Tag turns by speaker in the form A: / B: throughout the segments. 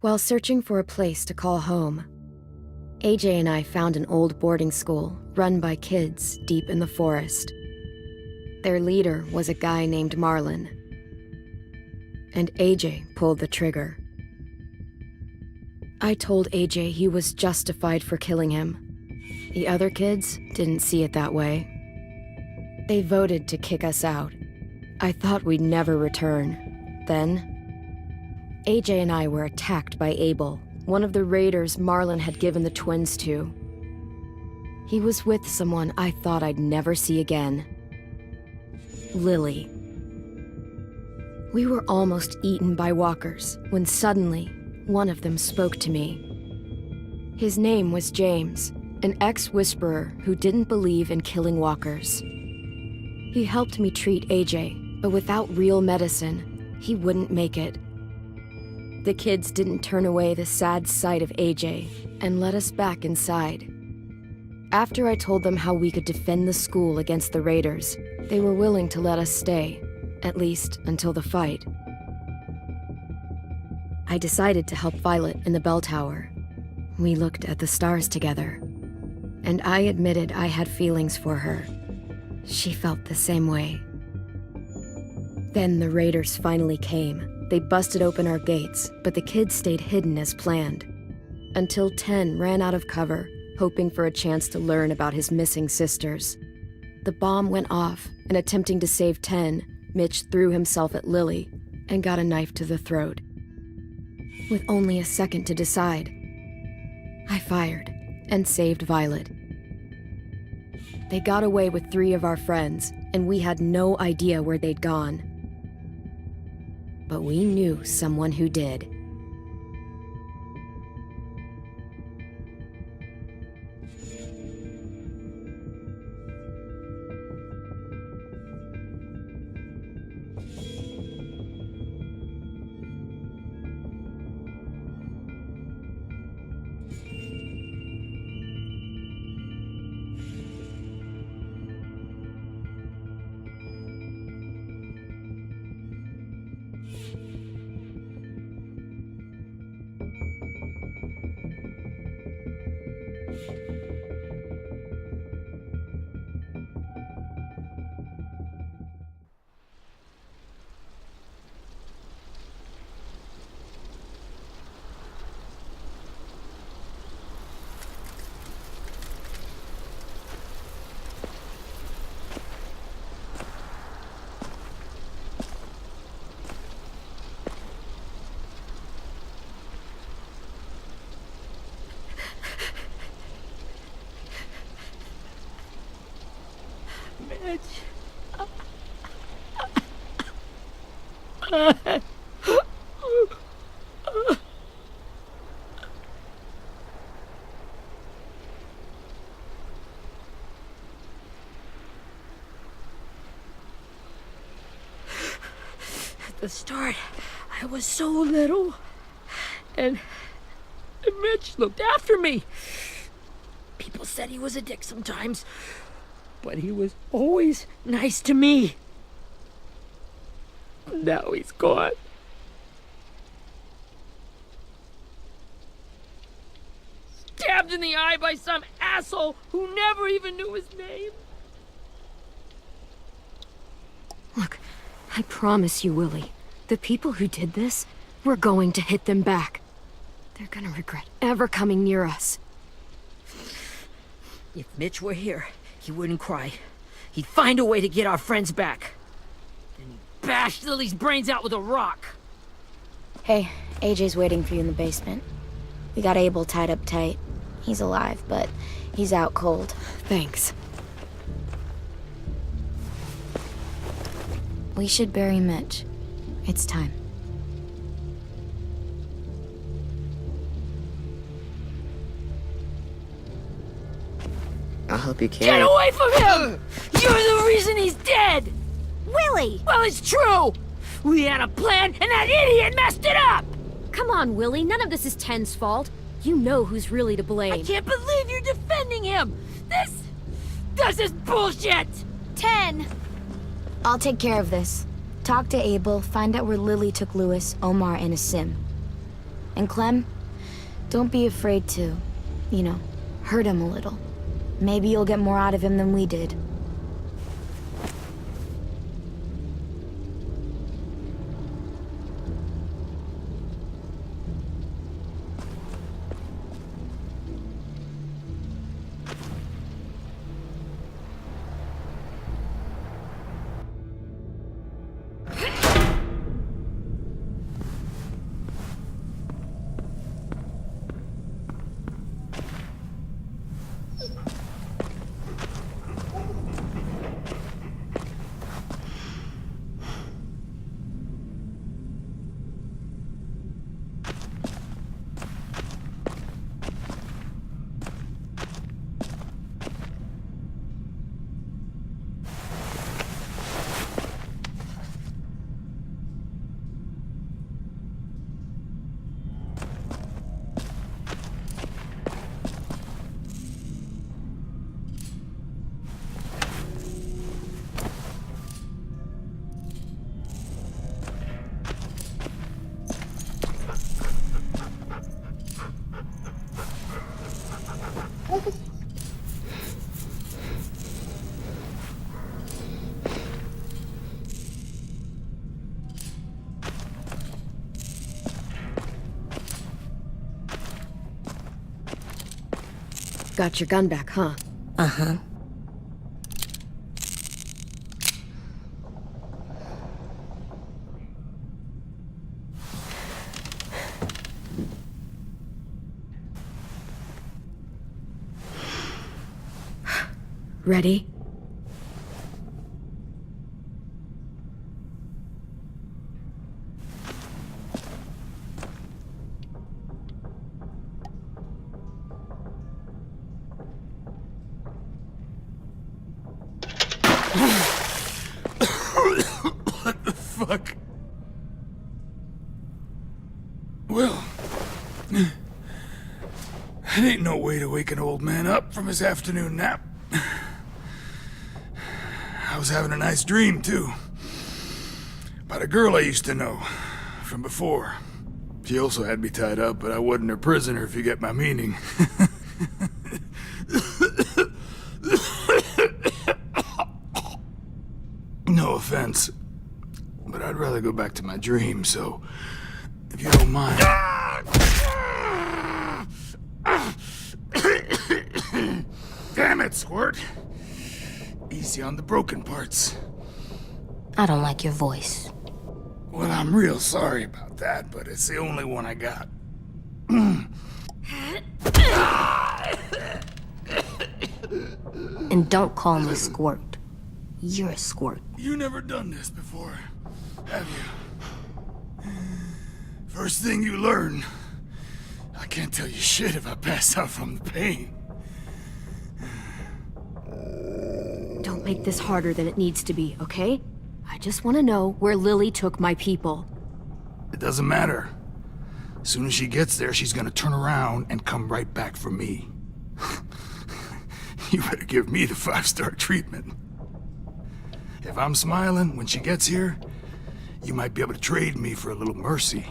A: While searching for a place to call home, AJ and I found an old boarding school run by kids deep in the forest. Their leader was a guy named Marlon, and AJ pulled the trigger. I told AJ he was justified for killing him. The other kids didn't see it that way. They voted to kick us out. I thought we'd never return. Then, AJ and I were attacked by Abel, one of the raiders Marlon had given the twins to. He was with someone I thought I'd never see again. Lily. We were almost eaten by walkers when suddenly one of them spoke to me. His name was James, an ex-whisperer who didn't believe in killing walkers. He helped me treat AJ, but without real medicine, he wouldn't make it. The kids didn't turn away the sad sight of AJ and let us back inside. After I told them how we could defend the school against the raiders, they were willing to let us stay, at least until the fight. I decided to help Violet in the bell tower. We looked at the stars together, and I admitted I had feelings for her. She felt the same way. Then the raiders finally came. They busted open our gates, but the kids stayed hidden as planned. Until Ten ran out of cover, hoping for a chance to learn about his missing sisters. The bomb went off, and attempting to save Ten, Mitch threw himself at Lily and got a knife to the throat. With only a second to decide, I fired and saved Violet. They got away with 3 of our friends, and we had no idea where they'd gone. But we knew someone who did.
B: At the start, I was so little, and Mitch looked after me. People said he was a dick sometimes, but he was always nice to me. Now he's gone. Stabbed in the eye by some asshole who never even knew his name.
A: Look, I promise you, Willie, the people who did this, we're going to hit them back. They're gonna regret ever coming near us.
B: If Mitch were here, he wouldn't cry. He'd find a way to get our friends back. Then he'd bash Lily's brains out with a rock.
C: Hey, AJ's waiting for you in the basement. We got Abel tied up tight. He's alive, but he's out cold.
A: Thanks.
C: We should bury Mitch. It's time.
D: I'll help you carry
B: Get
D: it.
B: away from him! You're the reason he's dead!
E: Willie!
B: Well, it's true! We had a plan, and that idiot messed it up!
A: Come on, Willie, none of this is Ten's fault. You know who's really to blame.
B: I can't believe you're defending him! This is bullshit!
E: 10!
C: I'll take care of this. Talk to Abel, find out where Lily took Lewis, Omar, and Asim. And Clem, don't be afraid to, you know, hurt him a little. Maybe you'll get more out of him than we did.
A: Got your gun back, huh?
F: Uh-huh.
A: Ready?
G: What the fuck? Well, that ain't no way to wake an old man up from his afternoon nap. I was having a nice dream, too. About a girl I used to know from before. She also had me tied up, but I wasn't her prisoner, if you get my meaning. No offense, but I'd rather go back to my dream, so if you don't mind. Damn it, Squirt. Easy on the broken parts.
F: I don't like your voice.
G: Well, I'm real sorry about that, but it's the only one I got.
F: And don't call me Squirt. You're a squirt.
G: You never done this before, have you? First thing you learn, I can't tell you shit if I pass out from the pain.
A: Don't make this harder than it needs to be, okay? I just want to know where Lily took my people.
G: It doesn't matter. As soon as she gets there, she's gonna turn around and come right back for me. You better give me the 5-star treatment. If I'm smiling when she gets here, you might be able to trade me for a little mercy.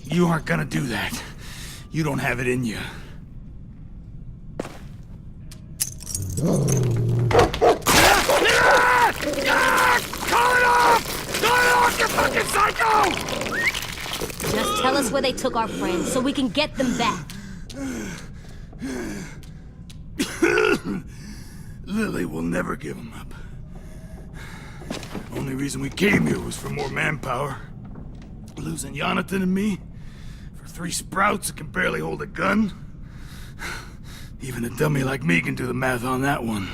G: You aren't gonna do that. You don't have it in you. Call it off! Call it off, you fucking psycho!
F: Just tell us where they took our friends so we can get them back.
G: Lily will never give him up. Only reason we came here was for more manpower. Losing Jonathan and me for 3 sprouts that can barely hold a gun. Even a dummy like me can do the math on that one.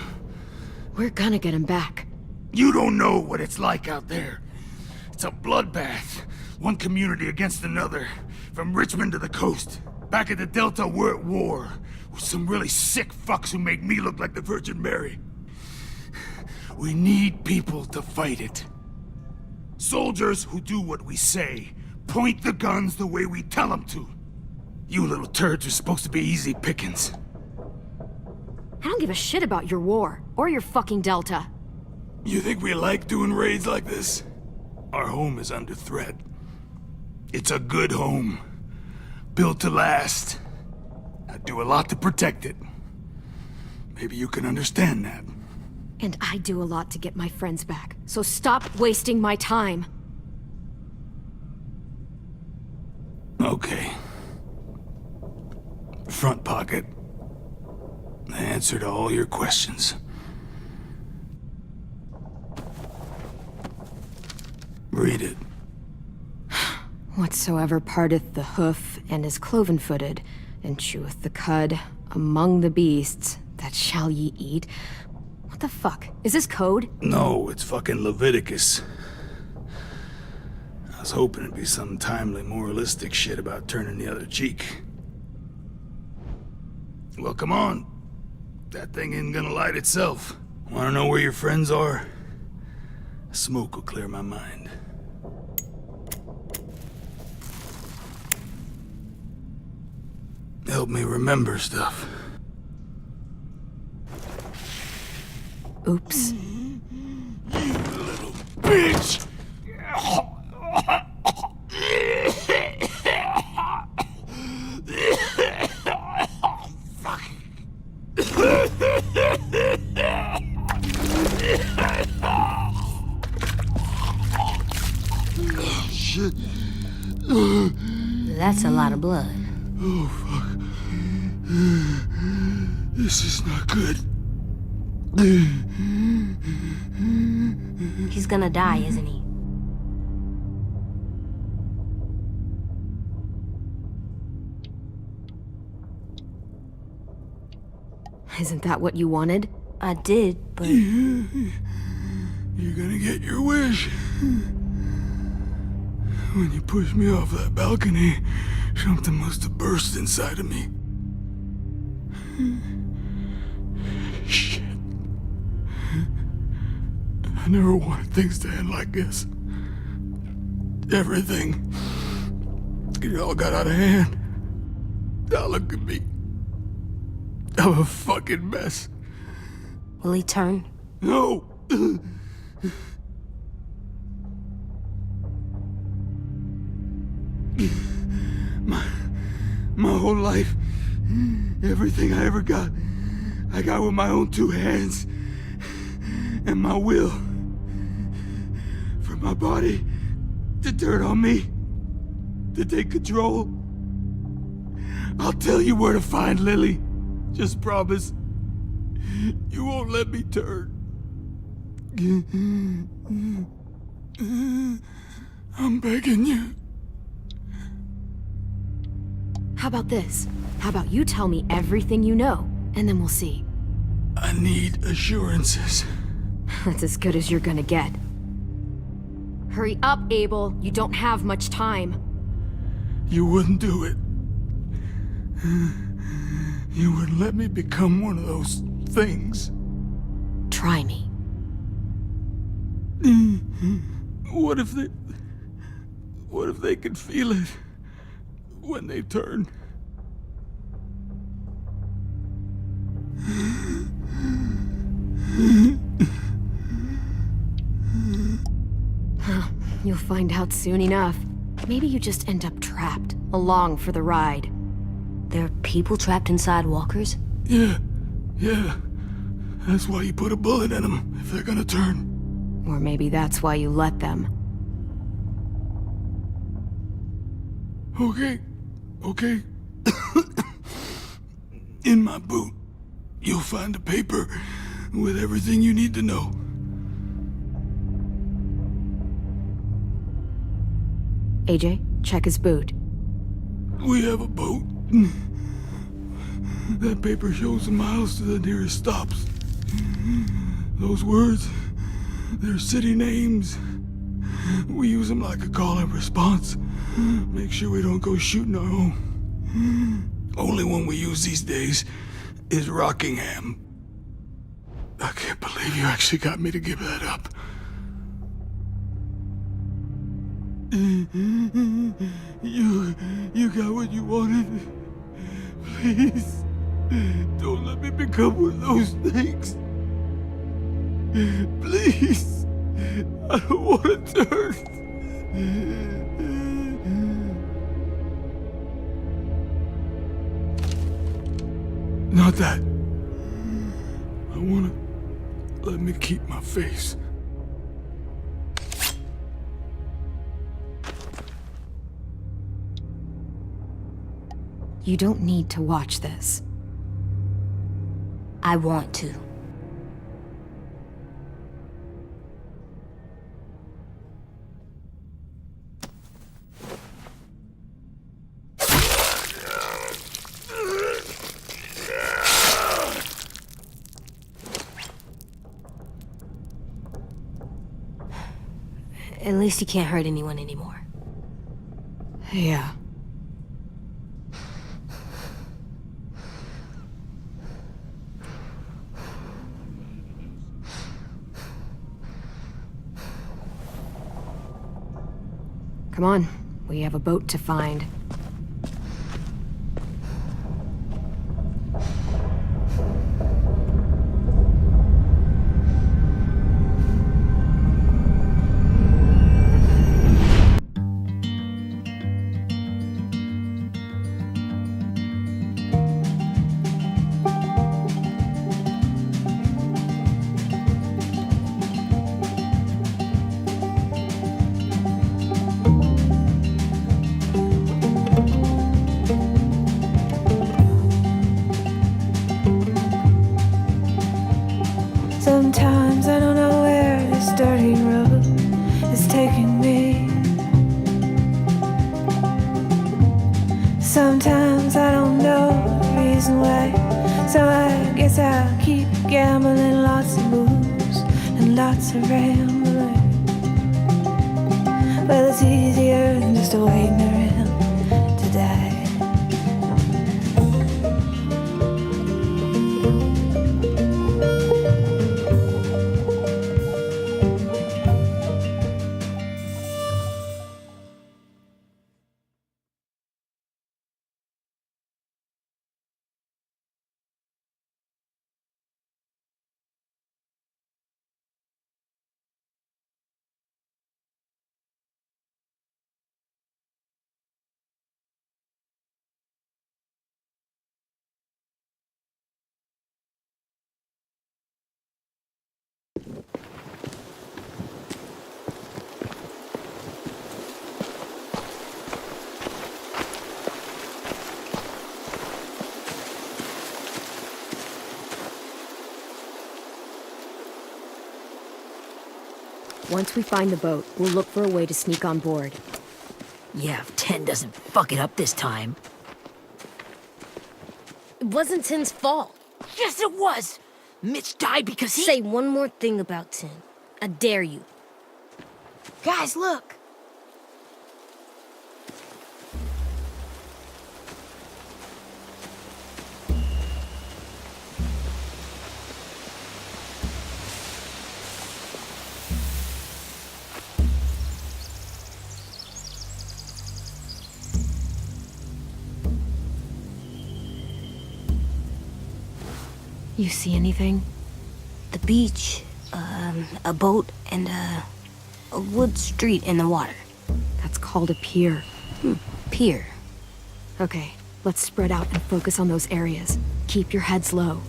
A: We're gonna get him back.
G: You don't know what it's like out there. It's a bloodbath. One community against another. From Richmond to the coast. Back at the Delta, we're at war. With some really sick fucks who make me look like the Virgin Mary. We need people to fight it. Soldiers who do what we say. Point the guns the way we tell them to. You little turds are supposed to be easy pickings.
A: I don't give a shit about your war, or your fucking Delta.
G: You think we like doing raids like this? Our home is under threat. It's a good home. Built to last. I do a lot to protect it. Maybe you can understand that.
A: And I do a lot to get my friends back. So stop wasting my time.
G: Okay. Front pocket. The answer to all your questions. Read it.
A: Whatsoever parteth the hoof and is cloven-footed, and cheweth the cud among the beasts, that shall ye eat. What the fuck? Is this code?
G: No, it's fucking Leviticus. I was hoping it'd be some timely moralistic shit about turning the other cheek. Well, come on. That thing ain't gonna light itself. Wanna know where your friends are? Smoke will clear my mind. Help me remember stuff.
A: Oops.
G: Little bitch! Shit.
F: That's a lot of blood.
G: Oh, fuck. This is not good.
F: He's gonna die, isn't he?
A: Isn't that what you wanted?
F: I did, but
G: You're gonna get your wish. When you pushed me off that balcony, something must have burst inside of me. Shit. I never wanted things to end like this. Everything. It all got out of hand. Now look at me. I'm a fucking mess.
F: will he turn?
G: No! My whole life, everything I ever got, I got with my own two hands and my will. For my body to turn on me, to take control. I'll tell you where to find Lily. Just promise. You won't let me turn. I'm begging you.
A: How about this? How about you tell me everything you know, and then we'll see.
G: I need assurances.
A: That's as good as you're gonna get. Hurry up, Abel. You don't have much time.
G: You wouldn't do it. You wouldn't let me become one of those things.
A: Try me.
G: What if they could feel it when they turn?
A: You'll find out soon enough. Maybe you just end up trapped, along for the ride.
F: There are people trapped inside walkers?
G: Yeah. That's why you put a bullet in them, if they're gonna turn.
A: Or maybe that's why you let them.
G: Okay. In my boot, you'll find a paper with everything you need to know.
A: AJ, check his boot.
G: We have a boat. That paper shows the miles to the nearest stops. Those words, they're city names. We use them like a call and response. Make sure we don't go shooting our own. Only one we use these days is Rockingham. I can't believe you actually got me to give that up. You got what you wanted. Please, don't let me become one of those things. Please. I don't want to turn. Not that. I wanna let me keep my face.
A: You don't need to watch this.
F: I want to. At least you can't hurt anyone anymore.
A: Yeah. Come on, we have a boat to find.
H: Sometimes I don't know where this dirty road is taking me. Sometimes I don't know the reason why. So I guess I'll keep gambling, lots of moves and lots of rambling. Well, it's easier than just waiting around to die.
A: Once we find the boat, we'll look for a way to sneak on board.
B: Yeah, if 10 doesn't fuck it up this time.
F: It wasn't Tin's fault.
B: Yes, it was! Mitch died because he—
F: Say one more thing about Tin. I dare you.
C: Guys, look!
A: You see anything?
F: The beach, a boat, and a wood street in the water.
A: That's called a pier.
F: Pier.
A: Okay, let's spread out and focus on those areas. Keep your heads low.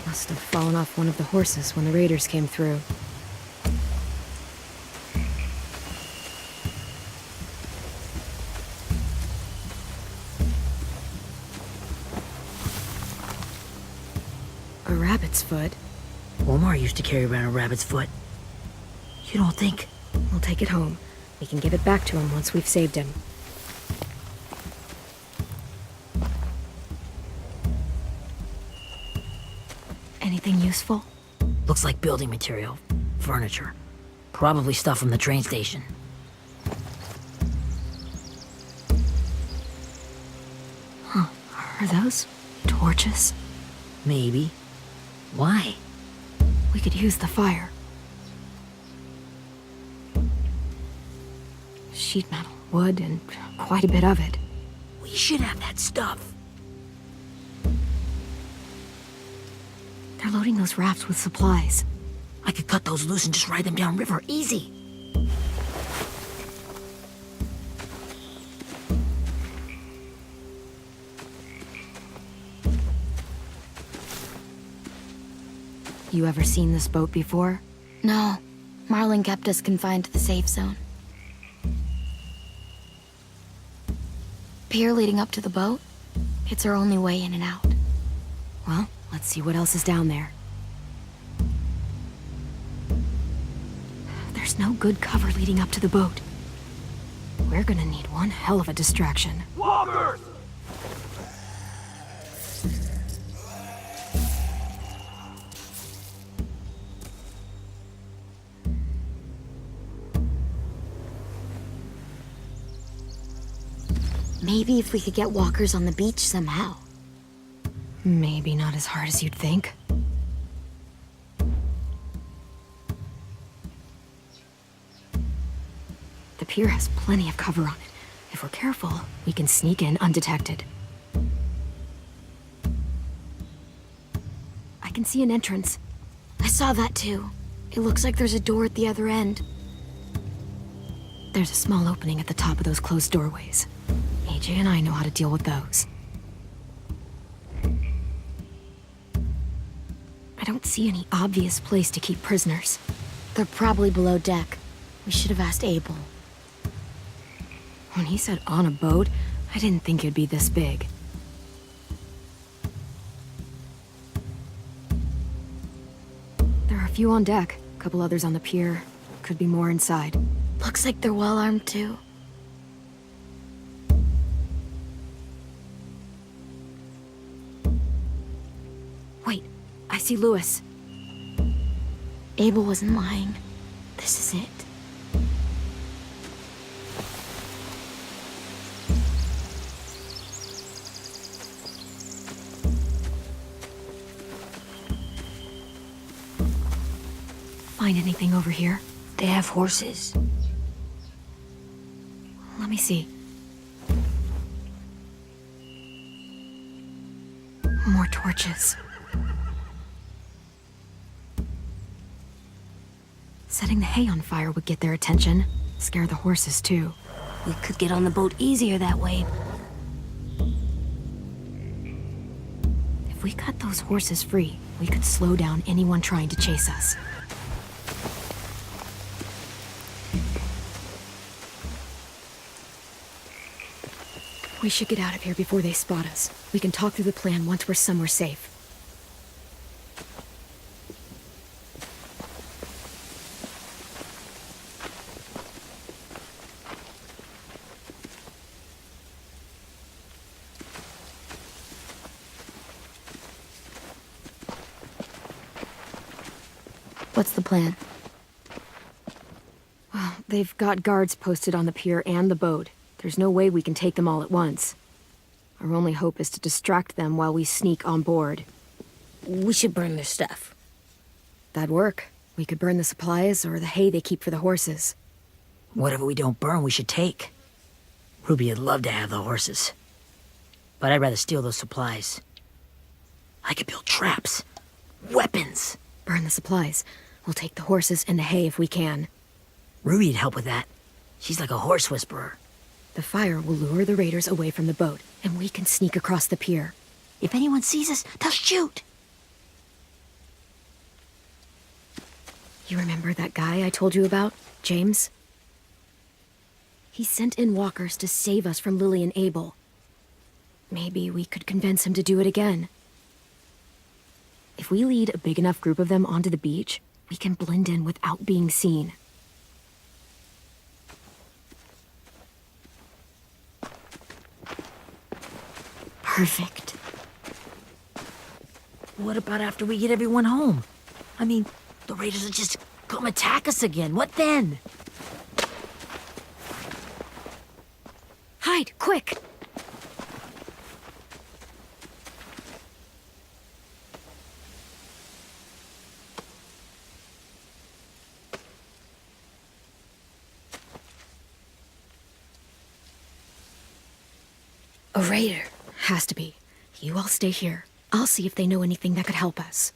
A: Must have fallen off one of the horses when the raiders came through. A rabbit's foot?
B: Omar used to carry around a rabbit's foot. You don't think?
A: We'll take it home. We can give it back to him once we've saved him. Anything useful?
B: Looks like building material. Furniture. Probably stuff from the train station.
A: Huh. Are those torches?
B: Maybe. Why?
A: We could use the fire. Sheet metal, wood, and quite a bit of it.
B: We should have that stuff.
A: They're loading those rafts with supplies.
B: I could cut those loose and just ride them downriver, easy.
A: You ever seen this boat before?
C: No, Marlin kept us confined to the safe zone. Pier leading up to the boat? It's our only way in and out.
A: Well, let's see what else is down there. There's no good cover leading up to the boat. We're gonna need one hell of a distraction.
G: Walkers!
C: Maybe if we could get walkers on the beach somehow.
A: Maybe not as hard as you'd think. The pier has plenty of cover on it. If we're careful, we can sneak in undetected. I can see an entrance.
C: I saw that too. It looks like there's a door at the other end.
A: There's a small opening at the top of those closed doorways. AJ and I know how to deal with those. I don't see any obvious place to keep prisoners.
C: They're probably below deck. We should have asked Abel.
A: When he said on a boat, I didn't think it'd be this big. There are a few on deck, a couple others on the pier. Could be more inside.
C: Looks like they're well armed too.
A: Wait, I see Lewis.
C: Abel wasn't lying. This is it.
A: Find anything over here?
F: They have horses.
A: Let me see. More torches. Setting the hay on fire would get their attention. Scare the horses, too.
F: We could get on the boat easier that way.
A: If we cut those horses free, we could slow down anyone trying to chase us. We should get out of here before they spot us. We can talk through the plan once we're somewhere safe.
C: What's the plan?
A: Well, they've got guards posted on the pier and the boat. There's no way we can take them all at once. Our only hope is to distract them while we sneak on board.
B: We should burn their stuff.
A: That'd work. We could burn the supplies or the hay they keep for the horses.
B: Whatever we don't burn, we should take. Ruby would love to have the horses. But I'd rather steal those supplies. I could build traps. Weapons.
A: Burn the supplies. We'll take the horses and the hay if we can.
B: Ruby'd help with that. She's like a horse whisperer.
A: The fire will lure the raiders away from the boat, and we can sneak across the pier.
B: If anyone sees us, they'll shoot.
A: You remember that guy I told you about? James? He sent in walkers to save us from Lily and Abel. Maybe we could convince him to do it again. If we lead a big enough group of them onto the beach, we can blend in without being seen.
C: Perfect.
B: What about after we get everyone home? I mean, the raiders will just come attack us again. What then?
A: Hide, quick! A raider. Has to be. You all stay here. I'll see if they know anything that could help us.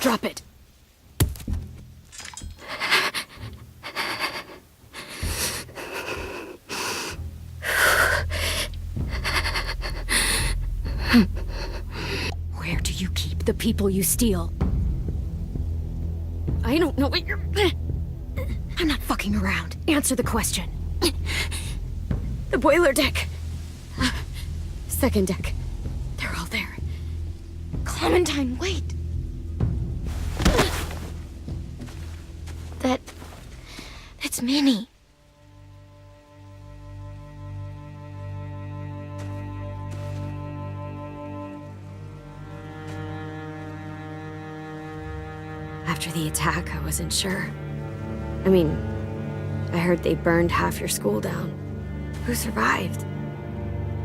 A: Drop it. Where do you keep the people you steal? I don't know what you're... I'm not fucking around. Answer the question. The boiler deck. Second deck. They're all there.
C: Clementine, wait. That's Minnie.
A: After the attack, I wasn't sure. I mean, I heard they burned half your school down. Who survived?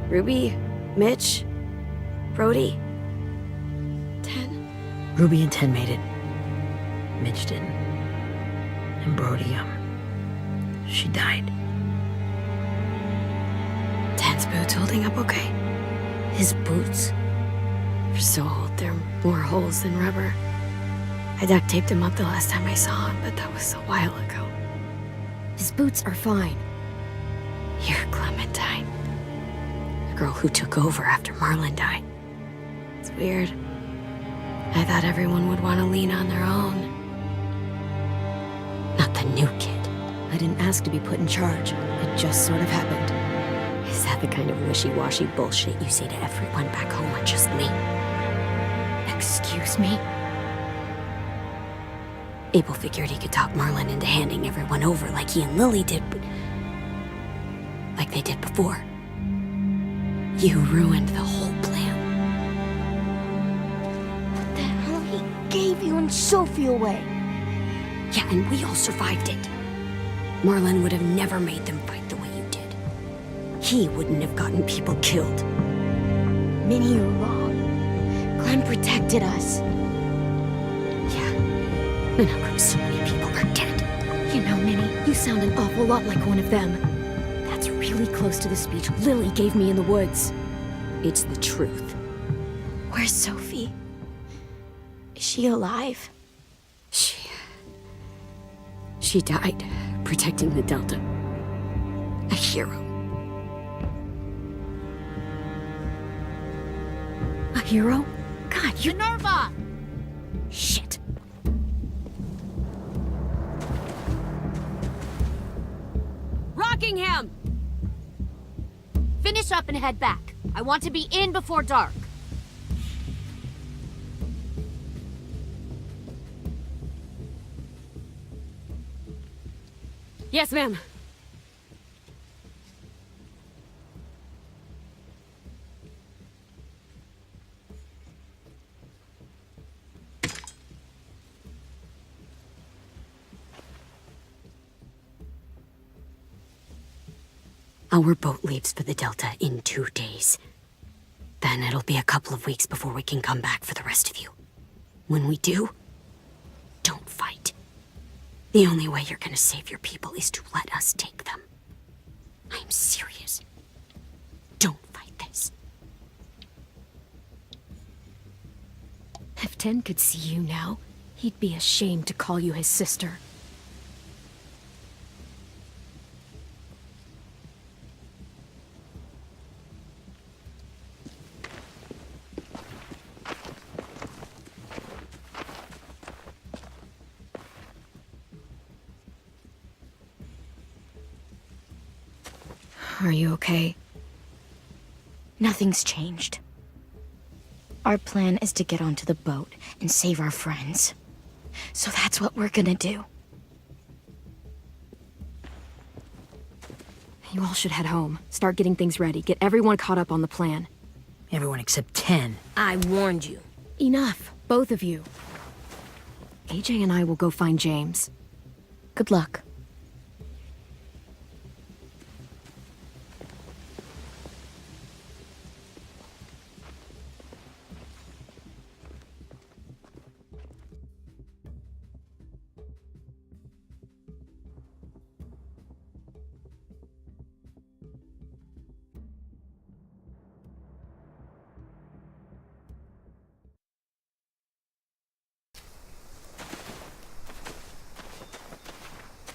A: Ruby? Mitch? Brody? Ten?
B: Ruby and Ten made it. Mitch didn't. And Brody, she died.
A: Ten's boots holding up okay?
B: His boots?
A: They're so old, there are more holes than rubber. I duct taped him up the last time I saw him, but that was a while ago. His boots are fine. You're Clementine. The girl who took over after Marlon died. It's weird. I thought everyone would want to lean on their own. Not the new kid. I didn't ask to be put in charge. It just sort of happened.
F: Is that the kind of wishy-washy bullshit you say to everyone back home or just me?
A: Excuse me?
F: Abel figured he could talk Marlon into handing everyone over like he and Lily did, but... like they did before. You ruined the whole plan.
C: What the hell? He gave you and Sophie away.
F: Yeah, and we all survived it. Marlon would have never made them fight the way you did. He wouldn't have gotten people killed.
C: Minnie, you're wrong. Clem protected us.
F: Yeah. And how come so many people are dead?
A: You know, Minnie, you sound an awful lot like one of them. That's really close to the speech Lily gave me in the woods.
F: It's the truth.
C: Where's Sophie? Is she alive?
F: She died protecting the Delta. A hero.
A: A hero? God, you...
E: Minerva!
F: Shit.
E: Rockingham! Finish up and head back. I want to be in before dark.
A: Yes, ma'am.
F: Our boat leaves for the Delta in 2 days. Then it'll be a couple of weeks before we can come back for the rest of you. When we do, don't fight. The only way you're gonna save your people is to let us take them. I'm serious. Don't fight this.
A: If Ten could see you now, he'd be ashamed to call you his sister. Are you okay?
C: Nothing's changed. Our plan is to get onto the boat and save our friends. So that's what we're gonna do.
A: You all should head home. Start getting things ready. Get everyone caught up on the plan.
B: Everyone except 10.
F: I warned you.
A: Enough, both of you. AJ and I will go find James.
C: Good luck.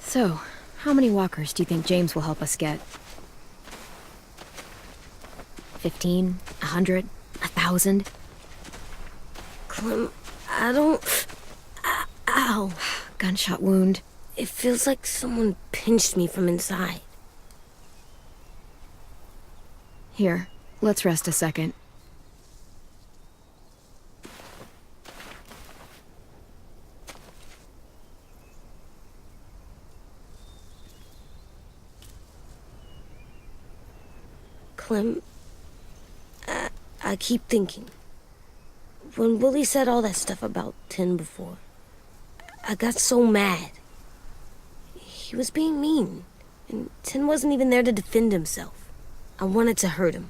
A: So, how many walkers do you think James will help us get? 15? 100? 1,000?
B: Clem, I don't... Ow.
A: Gunshot wound.
B: It feels like someone pinched me from inside.
A: Here, let's rest a second.
B: Clem, I keep thinking. When Willie said all that stuff about Tin before, I got so mad. He was being mean, and Tin wasn't even there to defend himself. I wanted to hurt him.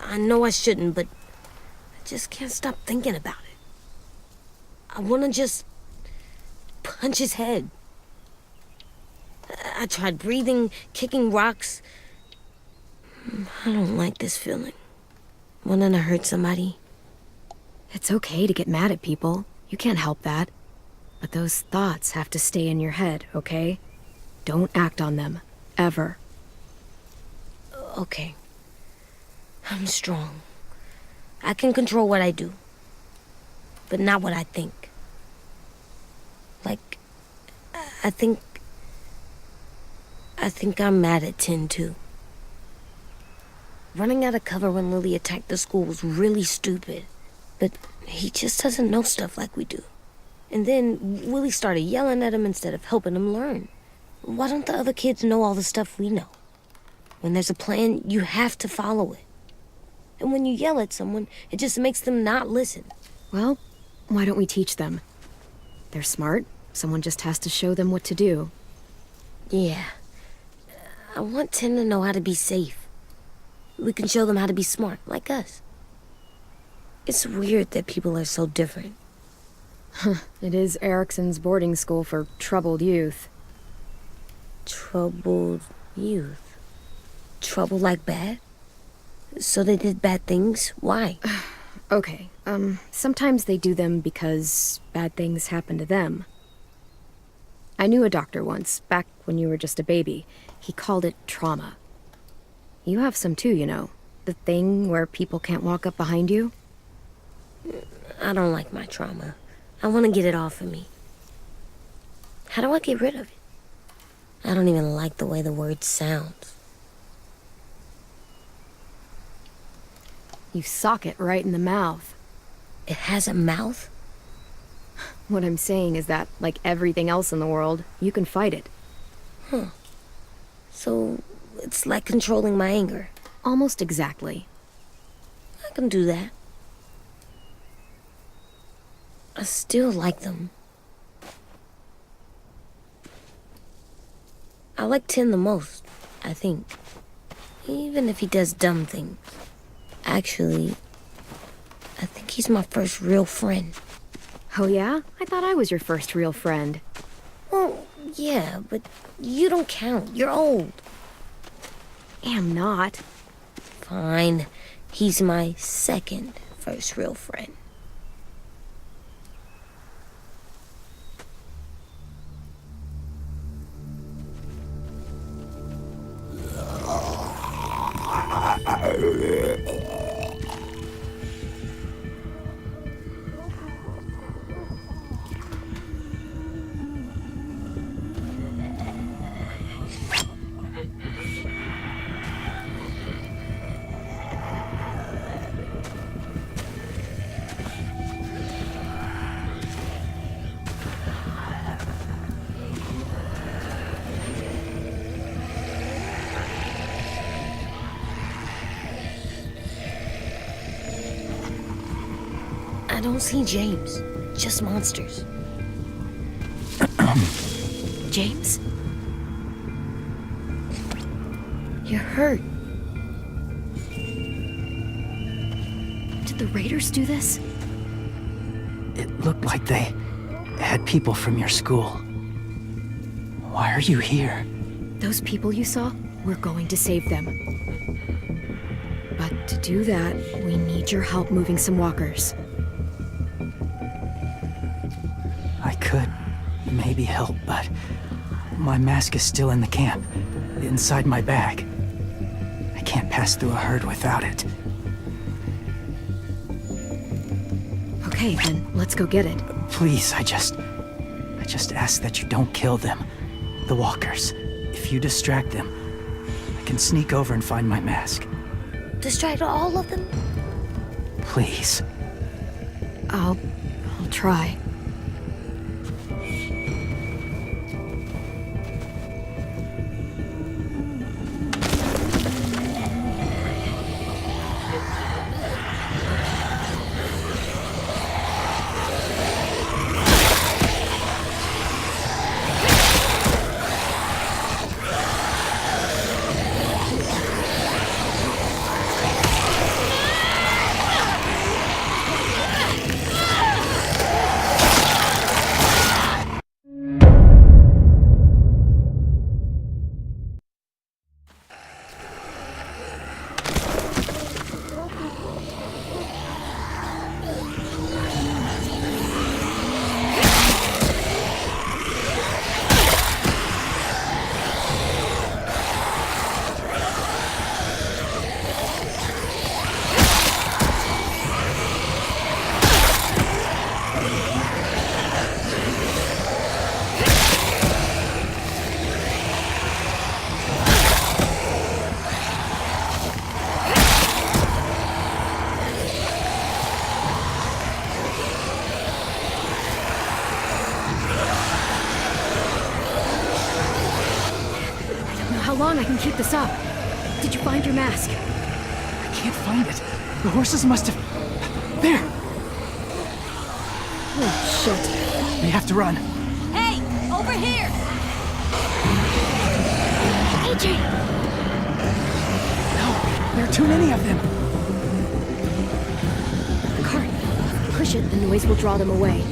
B: I know I shouldn't, but I just can't stop thinking about it. I want to just punch his head. I tried breathing, kicking rocks. I don't like this feeling. Wanting to hurt somebody.
A: It's okay to get mad at people. You can't help that. But those thoughts have to stay in your head, okay? Don't act on them. Ever.
B: Okay. I'm strong. I can control what I do. But not what I think. Like, I think I'm mad at Tin, too. Running out of cover when Lily attacked the school was really stupid. But he just doesn't know stuff like we do. And then Willie started yelling at him instead of helping him learn. Why don't the other kids know all the stuff we know? When there's a plan, you have to follow it. And when you yell at someone, it just makes them not listen.
A: Well, why don't we teach them? They're smart. Someone just has to show them what to do.
B: Yeah. I want Tin to know how to be safe. We can show them how to be smart, like us. It's weird that people are so different.
A: It is Erickson's boarding school for troubled youth.
B: Troubled youth? Trouble like bad? So they did bad things? Why?
A: Okay, sometimes they do them because bad things happen to them. I knew a doctor once, back when you were just a baby. He called it trauma. You have some too, you know. The thing where people can't walk up behind you.
B: I don't like my trauma. I want to get it off of me. How do I get rid of it? I don't even like the way the word sounds.
A: You sock it right in the mouth.
B: It has a mouth?
A: What I'm saying is that, like everything else in the world, you can fight it.
B: Huh. So, it's like controlling my anger.
A: Almost exactly.
B: I can do that. I still like them. I like Tin the most, I think. Even if he does dumb things. Actually, I think he's my first real friend.
A: Oh yeah? I thought I was your first real friend.
B: Well, yeah, but you don't count. You're old.
A: Am not.
B: Fine. He's my second first real friend. I don't see James, just monsters.
A: James?
B: You're hurt.
A: Did the Raiders do this?
I: It looked like they had people from your school. Why are you here?
A: Those people you saw? We're going to save them. But to do that, we need your help moving some walkers.
I: I could maybe help, but My mask is still in the camp, inside my bag. I can't pass through a herd without it.
A: Okay, then let's go get it.
I: Please, I just ask that you don't kill them. The walkers. If you distract them, I can sneak over and find my mask.
C: Distract all of them?
I: Please.
A: I'll try. How long I can keep this up? Did you find your mask?
I: I can't find it. The horses must have... There!
A: Oh, shit.
I: We have to run.
E: Hey, over here!
A: AJ!
I: No, there are too many of them.
A: The cart. Push it, the noise will draw them away.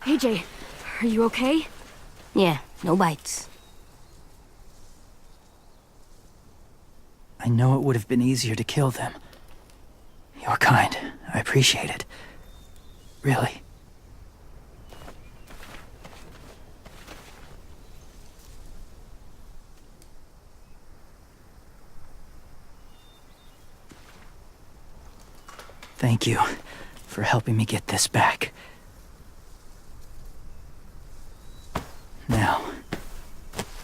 A: AJ, are you okay?
B: Yeah, no bites.
I: I know it would have been easier to kill them. You're kind. I appreciate it. Really. Thank you for helping me get this back. Now,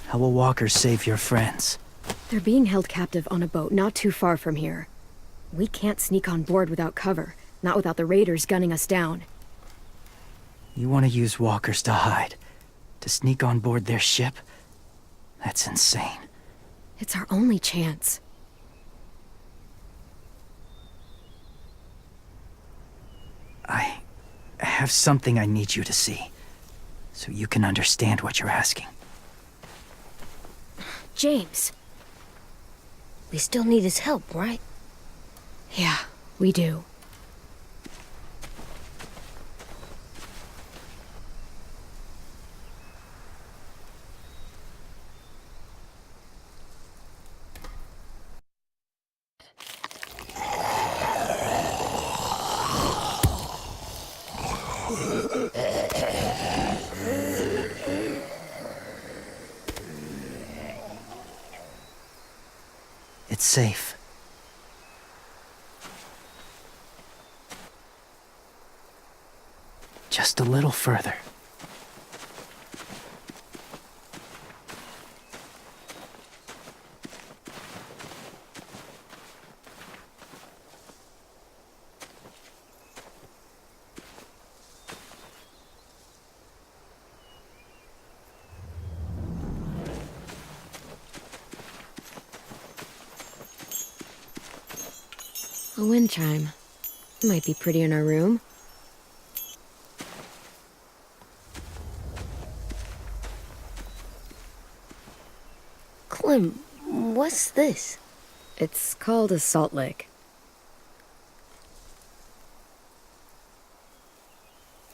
I: how will walkers save your friends?
A: They're being held captive on a boat not too far from here. We can't sneak on board without cover, not without the raiders gunning us down.
I: You want to use walkers to hide? To sneak on board their ship? That's insane.
A: It's our only chance.
I: I have something I need you to see, so you can understand what you're asking.
A: James.
B: We still need his help, right?
A: Yeah, we do.
I: It's safe. Just a little further.
A: A wind chime. Might be pretty in our room.
C: Clem, what's this?
A: It's called a salt lick.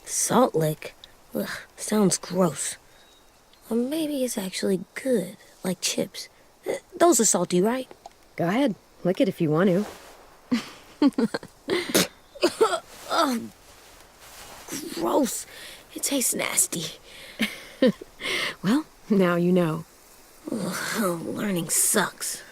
C: Salt lick? Ugh, sounds gross. Or maybe it's actually good, like chips. Those are salty, right?
A: Go ahead, lick it if you want to.
C: Gross. It tastes nasty.
A: Well, now you know.
C: Ugh, learning sucks.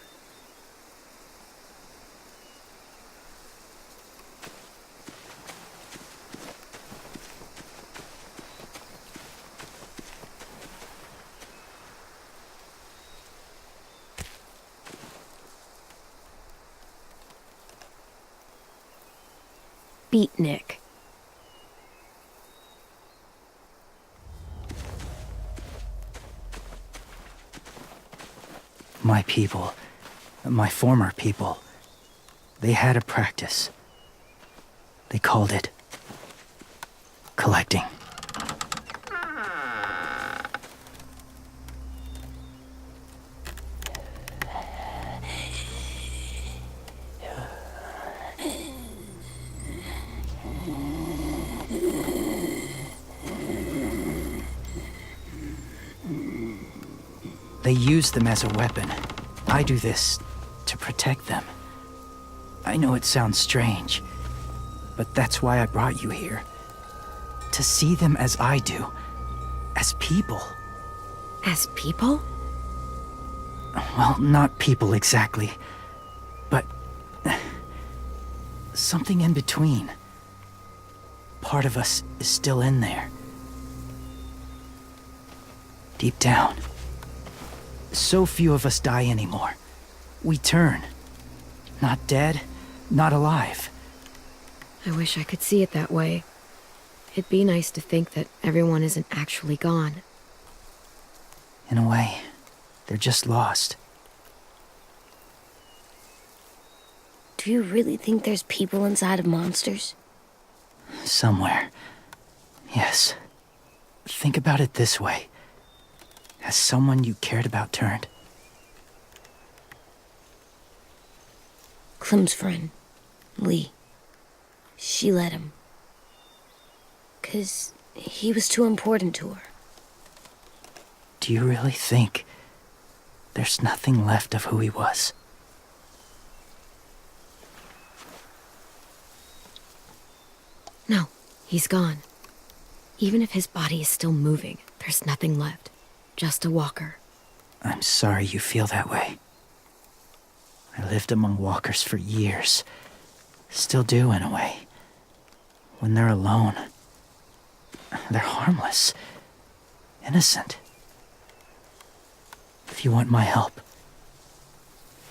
A: Beatnik.
I: My people, my former people, they had a practice. They called it collecting. They use them as a weapon. I do this to protect them. I know it sounds strange, but that's why I brought you here. To see them as I do, as people.
A: As people?
I: Well, not people exactly, but something in between. Part of us is still in there. Deep down. So few of us die anymore. We turn. Not dead, not alive.
A: I wish I could see it that way. It'd be nice to think that everyone isn't actually gone.
I: In a way, they're just lost.
C: Do you really think there's people inside of monsters?
I: Somewhere. Yes. Think about it this way. Has someone you cared about turned?
C: Clem's friend, Lee. She let him. 'Cause he was too important to her.
I: Do you really think there's nothing left of who he was?
A: No, he's gone. Even if his body is still moving, there's nothing left. Just a walker.
I: I'm sorry you feel that way. I lived among walkers for years. Still do, in a way. When they're alone, they're harmless. Innocent. If you want my help,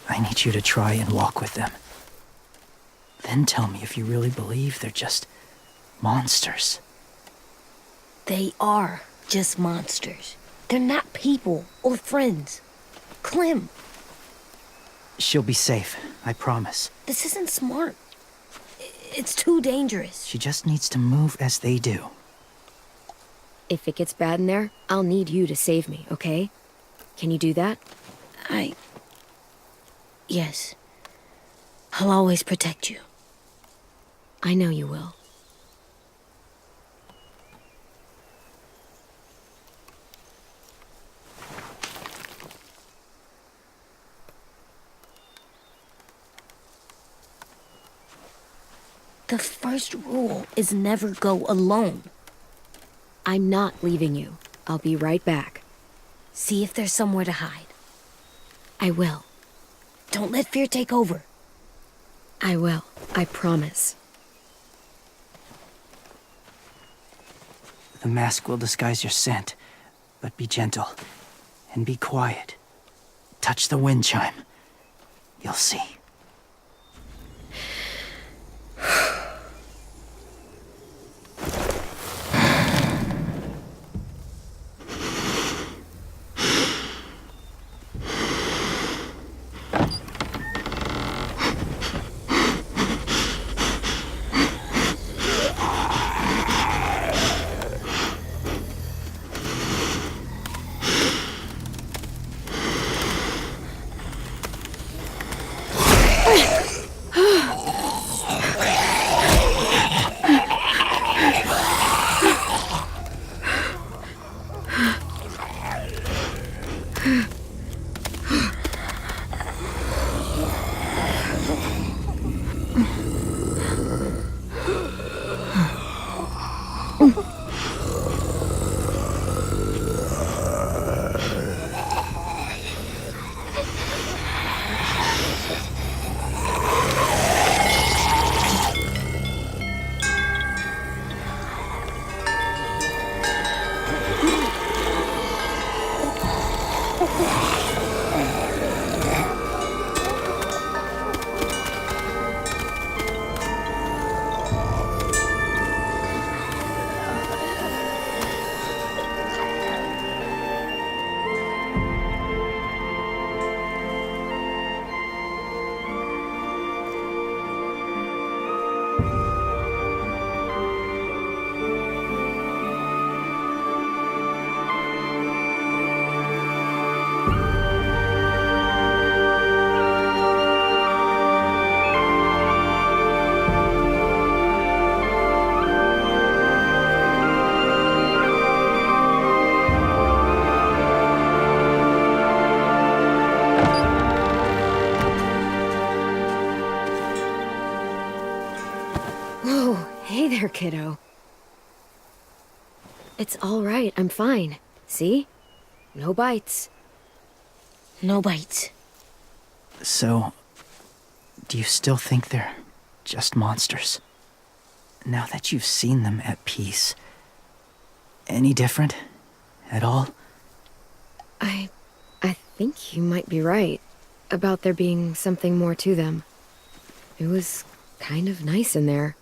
I: I need you to try and walk with them. Then tell me if you really believe they're just monsters.
C: They are just monsters. They're not people or friends. Clem,
I: She'll be safe, I promise.
C: this isn't smart. It's too dangerous.
I: She just needs to move as they do.
A: If it gets bad in there, I'll need you to save me, okay? Can you do that?
C: Yes. I'll always protect you.
A: I know you will.
C: The first rule is never go alone.
A: I'm not leaving you. I'll be right back.
C: See if there's somewhere to hide.
A: I will.
C: Don't let fear take over.
A: I will. I promise.
I: The mask will disguise your scent, but be gentle and be quiet. Touch the wind chime. You'll see.
A: kiddo. It's all right. I'm fine. See? No bites.
C: No bites.
I: So, do you still think they're just monsters? Now that you've seen them at peace, any different at all?
A: I think you might be right about there being something more to them. It was kind of nice in there.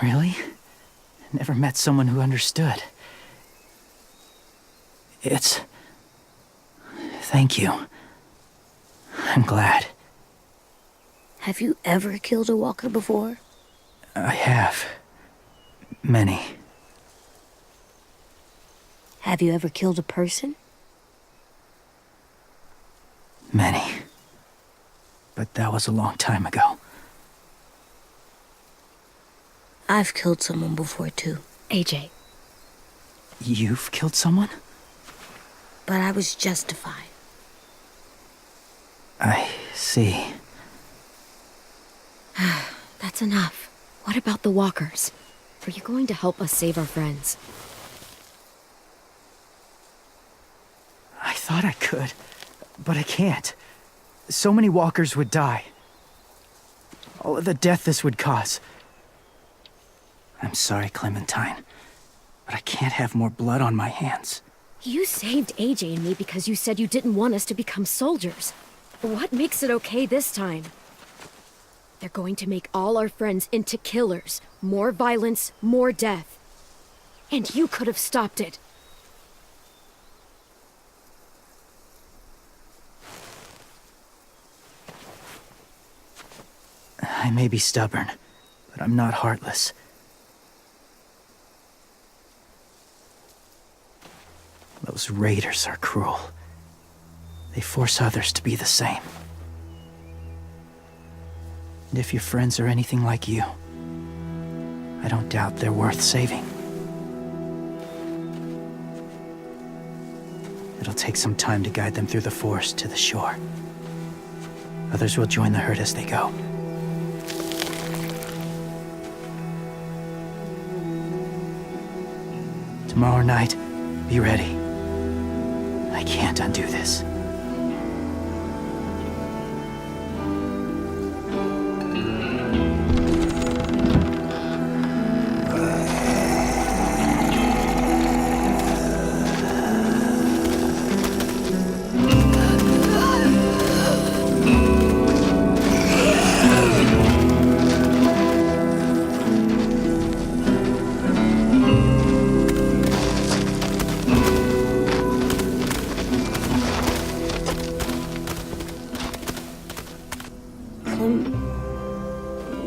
I: Really? Never met someone who understood. Thank you. I'm glad.
C: Have you ever killed a walker before?
I: I have. Many.
C: Have you ever killed a person?
I: Many. But that was a long time ago.
C: I've killed someone before, too.
A: AJ.
I: You've killed someone?
C: But I was justified.
I: I see.
A: That's enough. What about the walkers? Are you going to help us save our friends?
I: I thought I could, but I can't. So many walkers would die. All of the death this would cause. I'm sorry, Clementine, but I can't have more blood on my hands.
A: You saved AJ and me because you said you didn't want us to become soldiers. What makes it okay this time? They're going to make all our friends into killers. More violence, more death. And you could have stopped it.
I: I may be stubborn, but I'm not heartless. Those raiders are cruel. They force others to be the same. And if your friends are anything like you, I don't doubt they're worth saving. It'll take some time to guide them through the forest to the shore. Others will join the herd as they go. Tomorrow night, be ready. I can't undo this.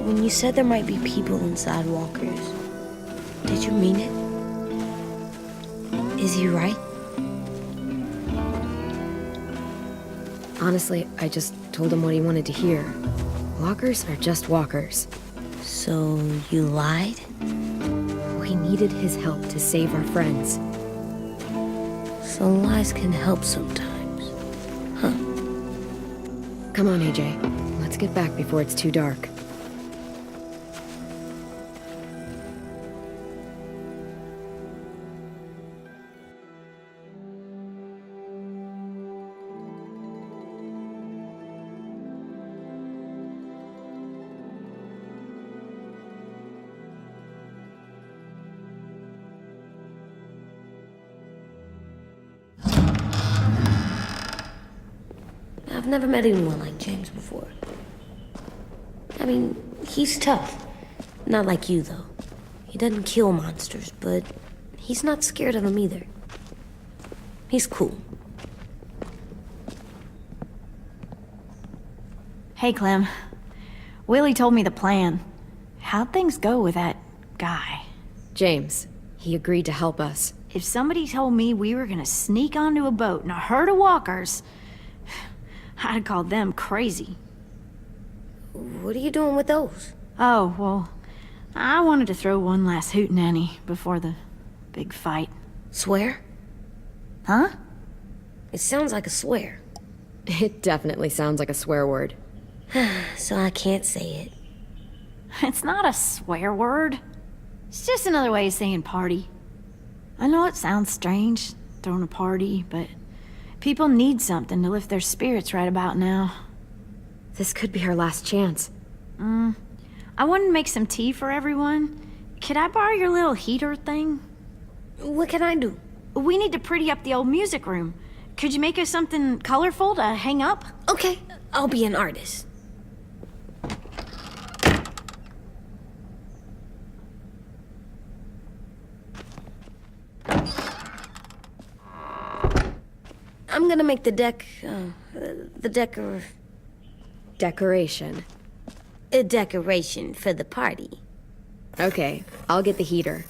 C: When you said there might be people inside walkers, did you mean it? Is he right?
A: Honestly, I just told him what he wanted to hear. Walkers are just walkers.
C: So you lied?
A: We needed his help to save our friends.
C: So lies can help sometimes. Huh.
A: Come on, AJ. Let's get back before it's too dark.
C: I've never met anyone like James before. I mean, he's tough. Not like you, though. He doesn't kill monsters, but he's not scared of them either. He's cool.
E: Hey, Clem. Willie told me the plan. How'd things go with that guy?
A: James, he agreed to help us.
E: If somebody told me we were gonna sneak onto a boat in a herd of walkers, I'd call them crazy.
C: What are you doing with those?
E: Oh, well, I wanted to throw one last hootenanny before the big fight.
C: Swear?
E: Huh?
C: It sounds like a swear.
A: It definitely sounds like a swear word.
C: So I can't say it.
E: It's not a swear word. It's just another way of saying party. I know it sounds strange, throwing a party, but people need something to lift their spirits right about now.
A: This could be our last chance.
E: I wanted to make some tea for everyone. Could I borrow your little heater thing?
C: What can I do?
E: We need to pretty up the old music room. Could you make us something colorful to hang up?
C: Okay, I'll be an artist. I'm gonna make the
A: Decoration.
C: a decoration for the party.
A: Okay, I'll get the heater.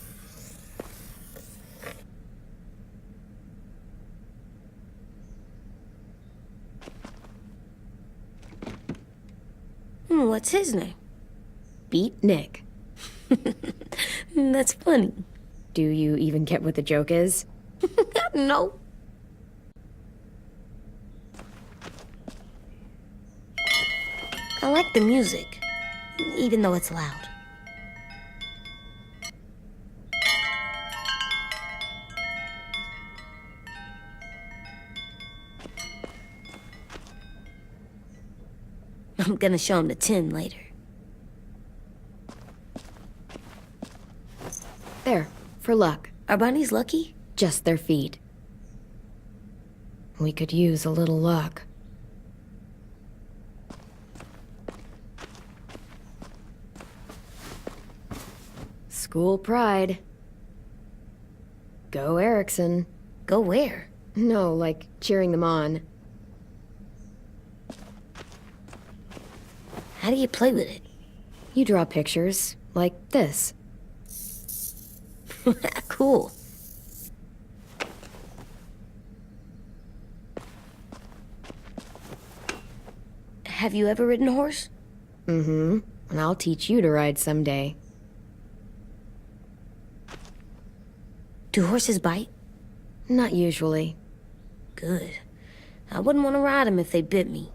C: What's his name?
A: Beat Nick.
C: That's funny.
A: Do you even get what the joke is?
C: No. I like the music, even though it's loud. I'm gonna show him the tin later.
A: There, for luck.
C: Are bunnies lucky?
A: Just their feet. We could use a little luck. School pride. Go Erickson.
C: Go where?
A: No, like cheering them on.
C: How do you play with it?
A: You draw pictures, like this.
C: Cool. Have you ever ridden a horse?
A: Mm-hmm. And I'll teach you to ride someday.
C: Do horses bite?
A: Not usually.
C: Good. I wouldn't want to ride them if they bit me.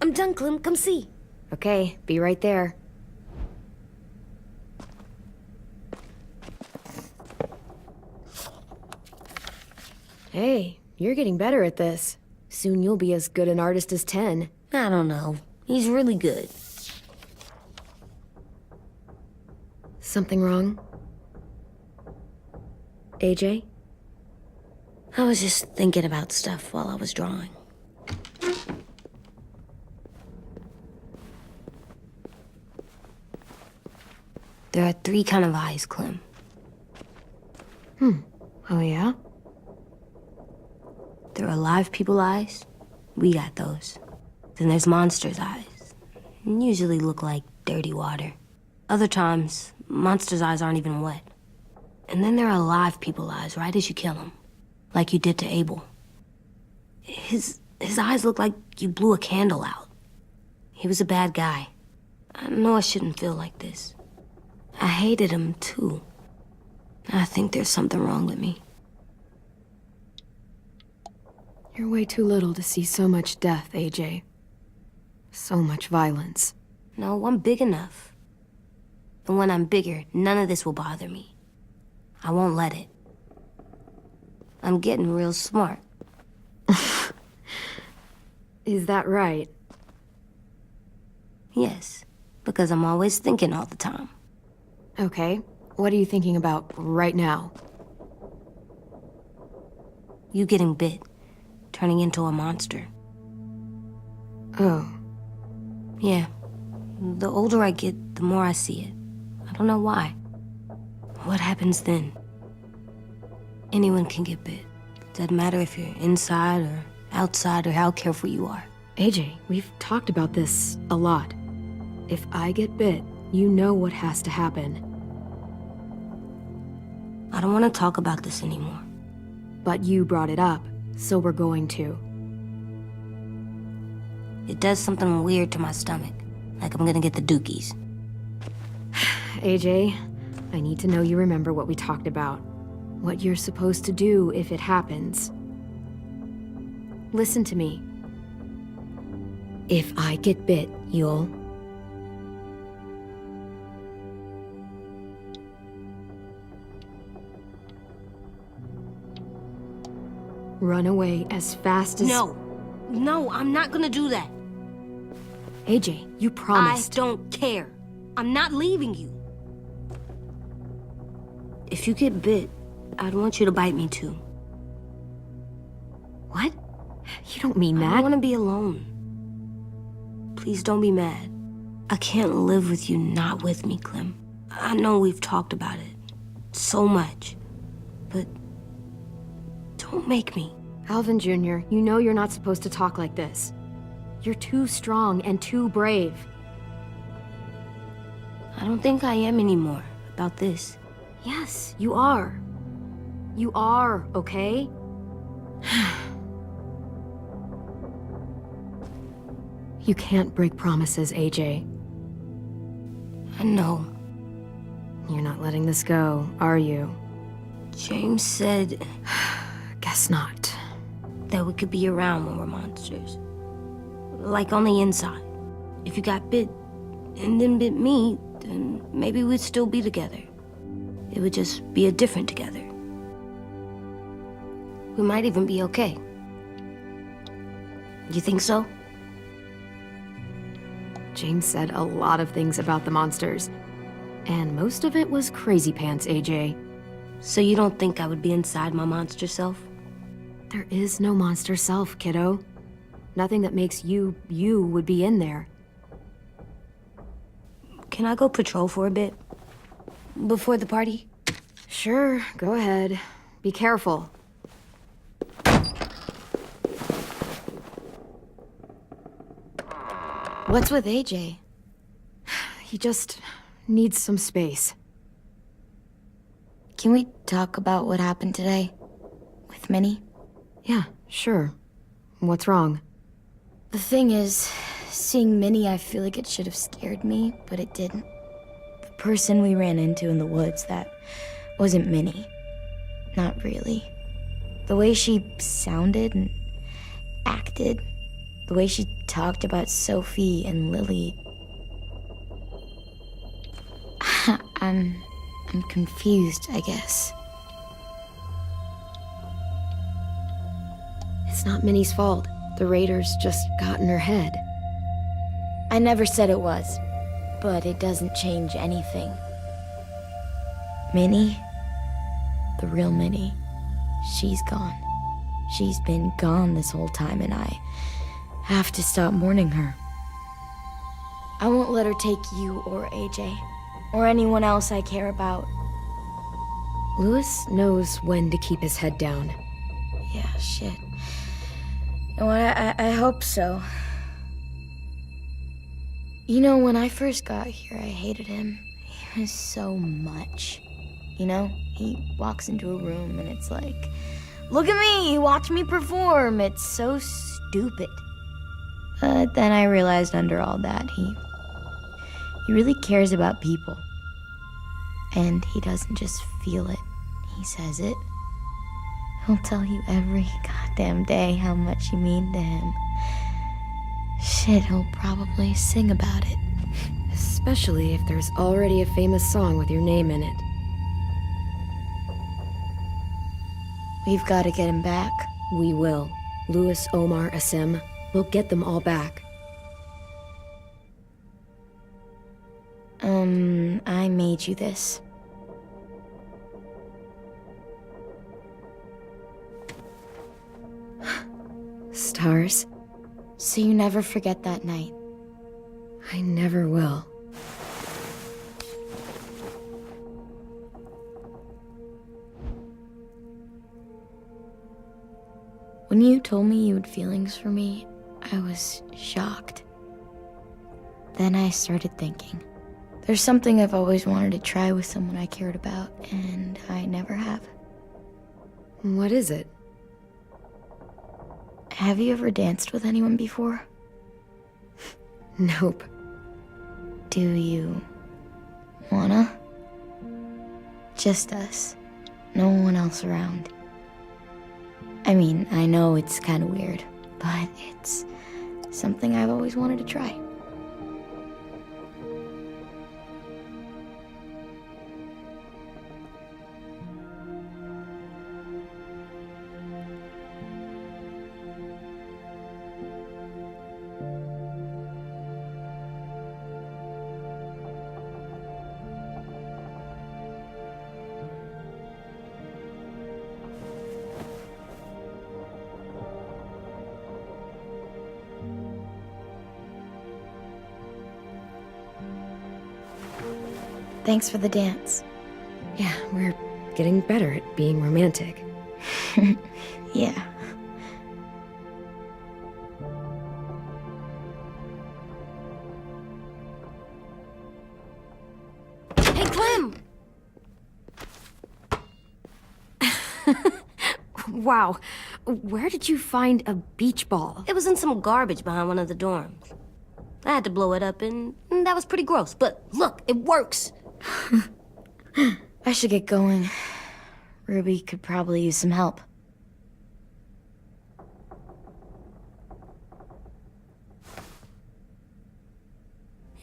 C: I'm done, Clem. Come see.
A: Okay, be right there. Hey, you're getting better at this. Soon you'll be as good an artist as 10.
C: I don't know. He's really good.
A: Something wrong? AJ?
C: I was just thinking about stuff while I was drawing. There are 3 kind of eyes, Clem.
A: Oh yeah?
C: There are live people eyes. We got those. Then there's monsters' eyes. Usually look like dirty water. Other times, monsters' eyes aren't even wet. And then there are live people eyes right as you kill them. Like you did to Abel. His eyes look like you blew a candle out. He was a bad guy. I know I shouldn't feel like this. I hated him, too. I think there's something wrong with me.
A: You're way too little to see so much death, AJ. So much violence.
C: No, I'm big enough. And when I'm bigger, none of this will bother me. I won't let it. I'm getting real smart.
A: Is that right?
C: Yes, because I'm always thinking all the time.
A: Okay. What are you thinking about right now?
C: You getting bit, turning into a monster.
A: Oh.
C: Yeah. The older I get, the more I see it. I don't know why. What happens then? Anyone can get bit. Doesn't matter if you're inside or outside or how careful you are.
A: AJ, we've talked about this a lot. If I get bit, you know what has to happen.
C: I don't want to talk about this anymore.
A: But you brought it up, so we're going to.
C: It does something weird to my stomach. Like I'm gonna get the dookies.
A: AJ, I need to know you remember what we talked about. What you're supposed to do if it happens. Listen to me. If I get bit, you'll... run away as fast as...
C: No, I'm not gonna do that.
A: AJ, you promised.
C: I don't care. I'm not leaving you. If you get bit, I'd want you to bite me too.
A: What? You don't mean
C: I
A: that.
C: don't want to be alone. Please don't be mad. I can't live with you not with me, Clem. I know we've talked about it so much, but don't make me.
A: Alvin Jr., you know you're not supposed to talk like this. You're too strong and too brave.
C: I don't think I am anymore about this.
A: Yes, you are. You are, okay? You can't break promises, AJ.
C: I know.
A: You're not letting this go, are you?
C: James said
A: Guess not.
C: that we could be around when we're monsters. Like on the inside. If you got bit and then bit me, then maybe we'd still be together. It would just be a different together. We might even be okay. You think so?
A: James said a lot of things about the monsters. And most of it was crazy pants, AJ.
C: So you don't think I would be inside my monster self?
A: There is no monster self, kiddo. Nothing that makes you, you would be in there.
C: Can I go patrol for a bit? Before the party?
A: Sure, go ahead. Be careful. What's with AJ? He just needs some space.
J: Can we talk about what happened today? With Minnie?
A: Yeah, sure. What's wrong?
J: The thing is, seeing Minnie, I feel like it should have scared me, but it didn't. The person we ran into in the woods, that wasn't Minnie. Not really. The way she sounded and acted, the way she talked about Sophie and Lily. I'm confused, I guess.
A: It's not Minnie's fault. The raiders just got in her head.
J: I never said it was, but it doesn't change anything. Minnie, the real Minnie, she's gone. She's been gone this whole time, and I have to stop mourning her. I won't let her take you or AJ, or anyone else I care about.
A: Louis knows when to keep his head down.
J: Yeah, shit. Oh, I hope so. You know, when I first got here, I hated him. He was so much. You know, he walks into a room and it's like, look at me, watch me perform. It's so stupid. But then I realized under all that, he really cares about people. And he doesn't just feel it, he says it. He'll tell you every goddamn day how much you mean to him. Shit, he'll probably sing about it.
A: Especially if there's already a famous song with your name in it.
J: We've got to get him back.
A: We will. Louis, Omar, Asim. We'll get them all back.
J: I made you this.
A: Stars?
J: So you never forget that night.
A: I never will.
J: When you told me you had feelings for me, I was shocked. Then I started thinking. There's something I've always wanted to try with someone I cared about, and I never have.
A: What is it?
J: Have you ever danced with anyone before?
A: Nope.
J: Do you wanna? Just us. No one else around. I mean, I know it's kind of weird, but it's something I've always wanted to try. Thanks for the dance.
A: Yeah, we're getting better at being romantic.
J: Yeah.
C: Hey, Clem!
A: Wow. Where did you find a beach ball?
C: It was in some garbage behind one of the dorms. I had to blow it up, and that was pretty gross. But look, it works.
J: I should get going. Ruby could probably use some help.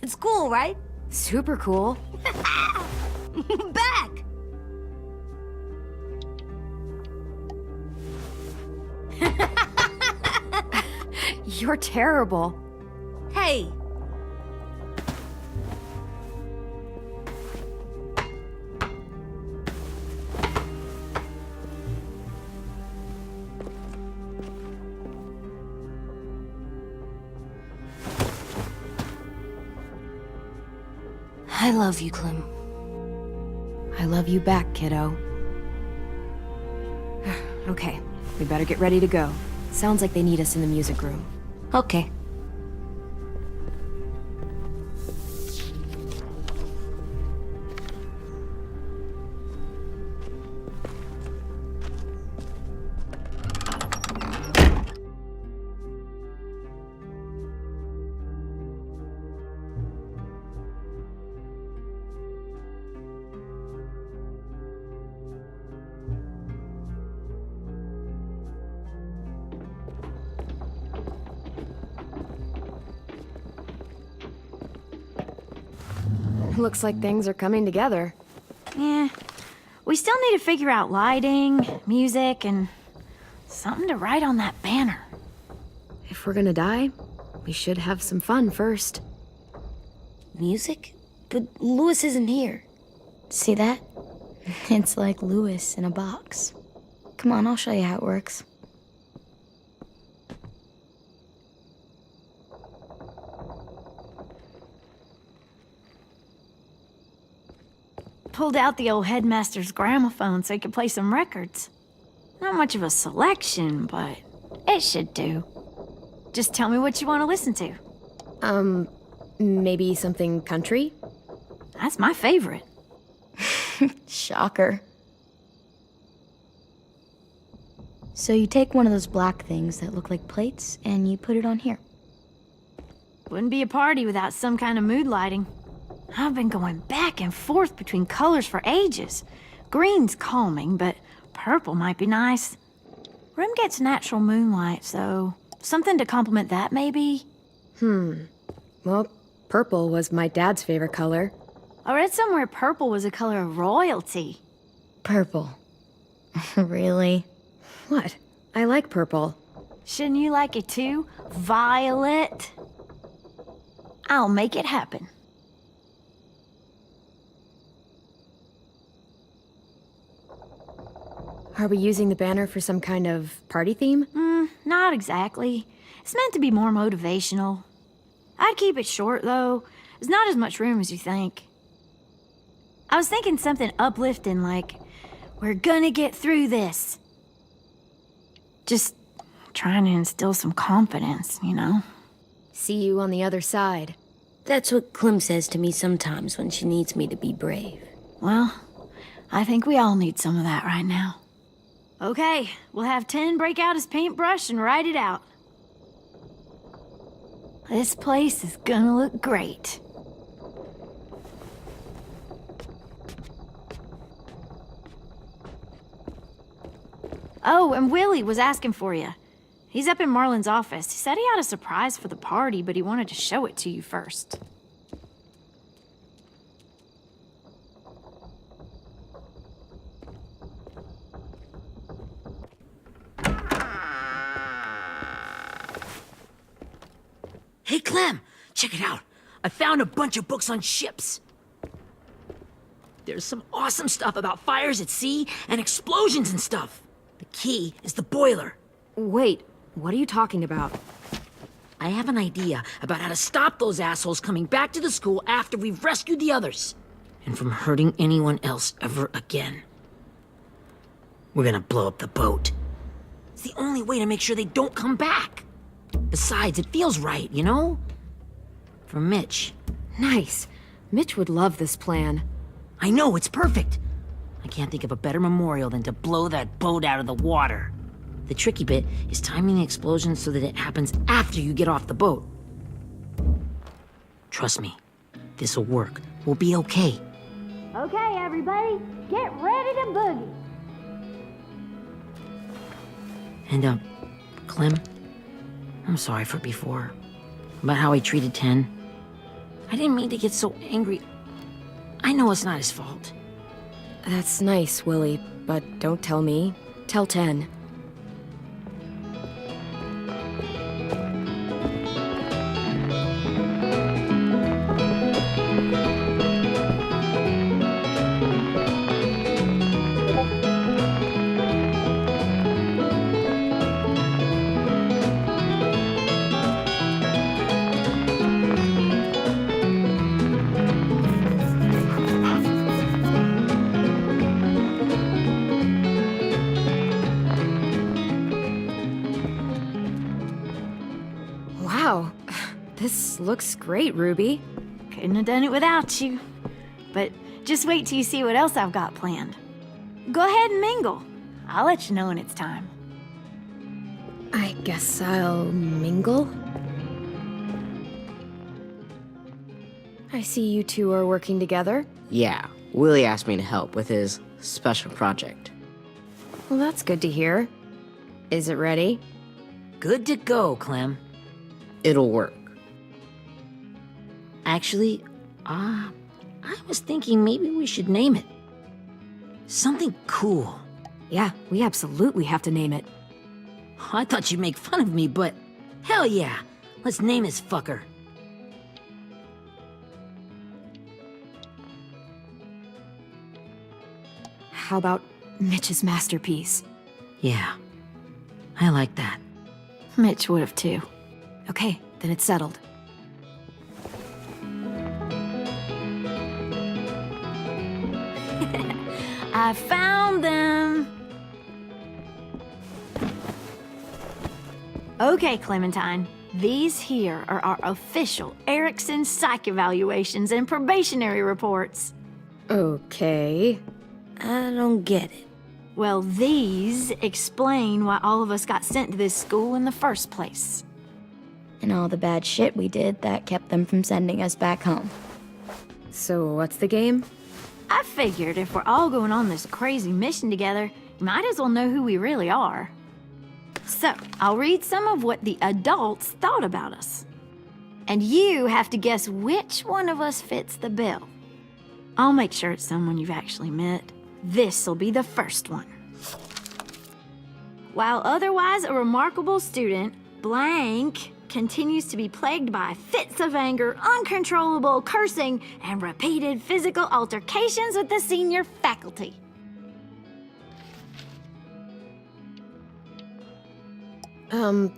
C: It's cool, right?
A: Super cool.
C: Back!
A: You're terrible.
C: Hey! I love you, Clem.
A: I love you back, kiddo. Okay, we better get ready to go. Sounds like they need us in the music room.
C: Okay.
A: Looks like things are coming together.
E: Yeah. We still need to figure out lighting, music, and something to write on that banner.
A: If we're gonna die, we should have some fun first.
C: Music? But Louis isn't here.
J: See that? It's like Louis in a box. Come on, I'll show you how it works.
E: Pulled out the old headmaster's gramophone so he could play some records. Not much of a selection, but it should do. Just tell me what you want to listen to.
A: Maybe something country?
E: That's my favorite.
J: Shocker. So you take one of those black things that look like plates and you put it on here.
E: Wouldn't be a party without some kind of mood lighting. I've been going back and forth between colors for ages. Green's calming, but purple might be nice. Room gets natural moonlight, so something to complement that, maybe?
A: Well, purple was my dad's favorite color.
E: I read somewhere purple was a color of royalty.
J: Purple. Really?
A: What? I like purple.
E: Shouldn't you like it too? Violet? I'll make it happen.
A: Are we using the banner for some kind of party theme?
E: Not exactly. It's meant to be more motivational. I'd keep it short, though. There's not as much room as you think. I was thinking something uplifting like, we're gonna get through this. Just trying to instill some confidence, you know?
A: See you on the other side.
C: That's what Clem says to me sometimes when she needs me to be brave.
E: Well, I think we all need some of that right now. Okay, we'll have 10 break out his paintbrush and write it out. This place is gonna look great. Oh, and Willie was asking for you. He's up in Marlin's office. He said he had a surprise for the party, but he wanted to show it to you first.
B: Hey, Clem, check it out. I found a bunch of books on ships. There's some awesome stuff about fires at sea and explosions and stuff. The key is the boiler.
A: Wait, what are you talking about?
B: I have an idea about how to stop those assholes coming back to the school after we've rescued the others. And from hurting anyone else ever again. We're gonna blow up the boat. It's the only way to make sure they don't come back. Besides, it feels right, you know? For Mitch.
A: Nice. Mitch would love this plan.
B: I know, it's perfect. I can't think of a better memorial than to blow that boat out of the water. The tricky bit is timing the explosion so that it happens after you get off the boat. Trust me, this'll work. We'll be okay.
E: Okay, everybody, get ready to boogie.
B: And, Clem, I'm sorry for before. About how I treated Ten. I didn't mean to get so angry. I know it's not his fault.
A: That's nice, Willie, but don't tell me. Tell 10. Wow, this looks great, Ruby.
E: Couldn't have done it without you. But just wait till you see what else I've got planned. Go ahead and mingle. I'll let you know when it's time.
A: I guess I'll mingle? I see you two are working together.
D: Yeah, Willie asked me to help with his special project.
A: Well, that's good to hear. Is it ready?
B: Good to go, Clem.
D: It'll work.
B: Actually, I was thinking maybe we should name it. Something cool.
A: Yeah, we absolutely have to name it.
B: I thought you'd make fun of me, but hell yeah. Let's name this fucker.
A: How about Mitch's masterpiece?
B: Yeah, I like that.
E: Mitch would have too.
A: Okay, then it's settled.
E: I found them! Okay, Clementine. These here are our official Erickson psych evaluations and probationary reports.
A: Okay.
C: I don't get it.
E: Well, these explain why all of us got sent to this school in the first place.
J: And all the bad shit we did that kept them from sending us back home.
A: So what's the game?
E: I figured if we're all going on this crazy mission together, you might as well know who we really are. So, I'll read some of what the adults thought about us. And you have to guess which one of us fits the bill. I'll make sure it's someone you've actually met. This'll be the first one. While otherwise a remarkable student, blank continues to be plagued by fits of anger, uncontrollable cursing, and repeated physical altercations with the senior faculty.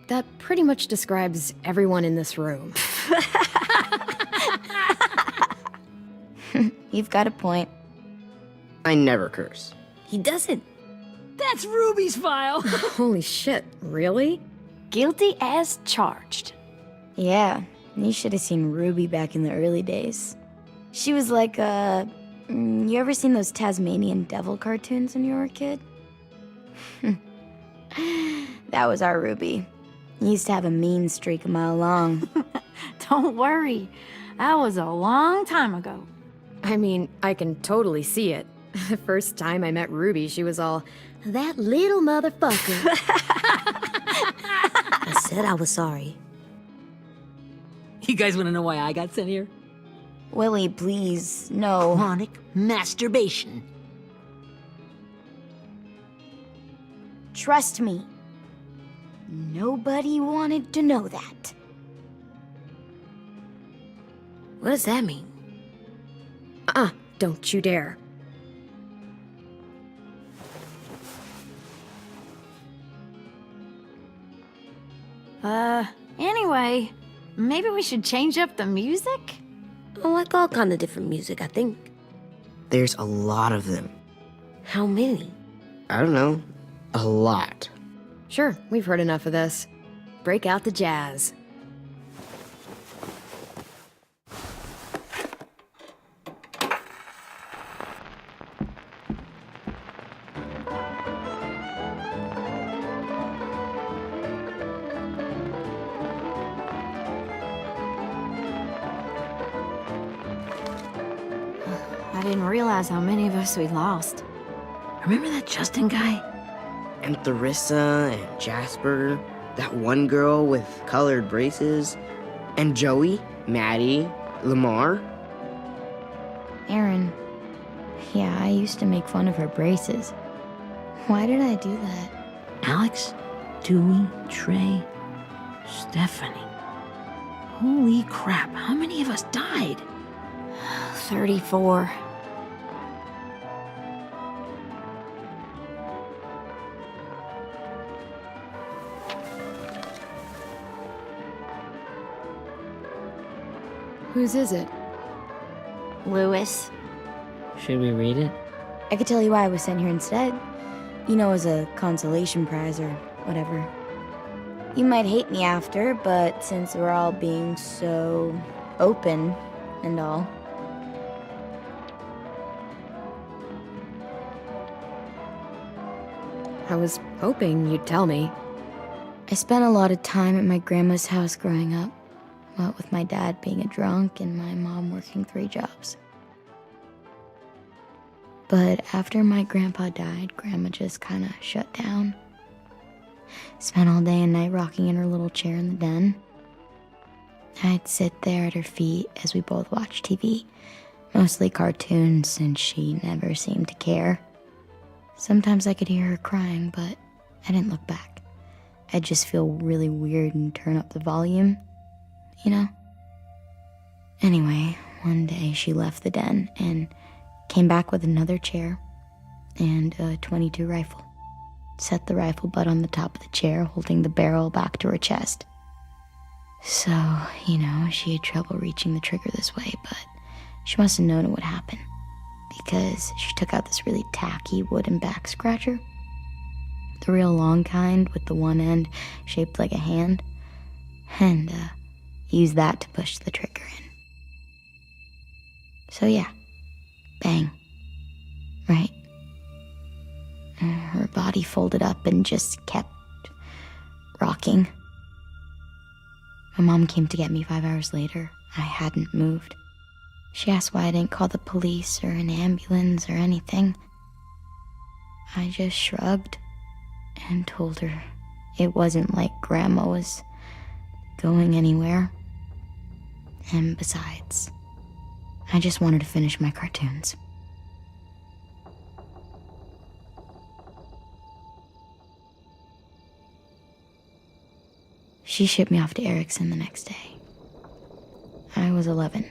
A: That pretty much describes everyone in this room.
J: You've got a point.
D: I never curse.
C: He doesn't.
B: That's Ruby's file.
A: Holy shit, really?
E: Guilty as charged.
J: Yeah, you should have seen Ruby back in the early days. She was like, you ever seen those Tasmanian devil cartoons when you were a kid? That was our Ruby. He used to have a mean streak a mile long.
E: Don't worry, that was a long time ago.
A: I mean, I can totally see it. The first time I met Ruby, she was all, that little motherfucker.
C: I said I was sorry.
B: You guys want to know why I got sent here?
J: Willie, please, no.
B: Chronic masturbation.
J: Trust me. Nobody wanted to know that.
C: What does that mean?
A: Don't you dare.
E: Anyway, maybe we should change up the music?
C: I like all kind of different music, I think.
D: There's a lot of them.
C: How many?
D: I don't know. A lot.
A: Sure, we've heard enough of this. Break out the jazz.
E: I didn't realize how many of us we'd lost.
B: Remember that Justin guy?
D: And Theresa and Jasper, that one girl with colored braces, and Joey, Maddie, Lamar.
J: Aaron. Yeah, I used to make fun of her braces. Why did I do that?
B: Alex, Dewey, Trey, Stephanie. Holy crap, how many of us died?
E: 34.
A: Whose is it?
E: Lewis.
B: Should we read it?
J: I could tell you why I was sent here instead. You know, as a consolation prize or whatever. You might hate me after, but since we're all being so open and all.
A: I was hoping you'd tell me.
J: I spent a lot of time at my grandma's house growing up. What with my dad being a drunk and my mom working 3 jobs. But after my grandpa died, Grandma just kind of shut down. Spent all day and night rocking in her little chair in the den. I'd sit there at her feet as we both watched TV, mostly cartoons, since she never seemed to care. Sometimes I could hear her crying, but I didn't look back. I'd just feel really weird and turn up the volume, you know? Anyway, one day she left the den and came back with another chair and a .22 rifle. Set the rifle butt on the top of the chair, holding the barrel back to her chest. So, you know, she had trouble reaching the trigger this way, but she must have known it would happen, because she took out this really tacky wooden back scratcher. The real long kind with the one end shaped like a hand, and used that to push the trigger in. So yeah, bang, right? Her body folded up and just kept rocking. My mom came to get me 5 hours later. I hadn't moved. She asked why I didn't call the police or an ambulance or anything. I just shrugged and told her It wasn't like Grandma was going anywhere. And besides, I just wanted to finish my cartoons. She shipped me off to Erickson the next day. I was 11.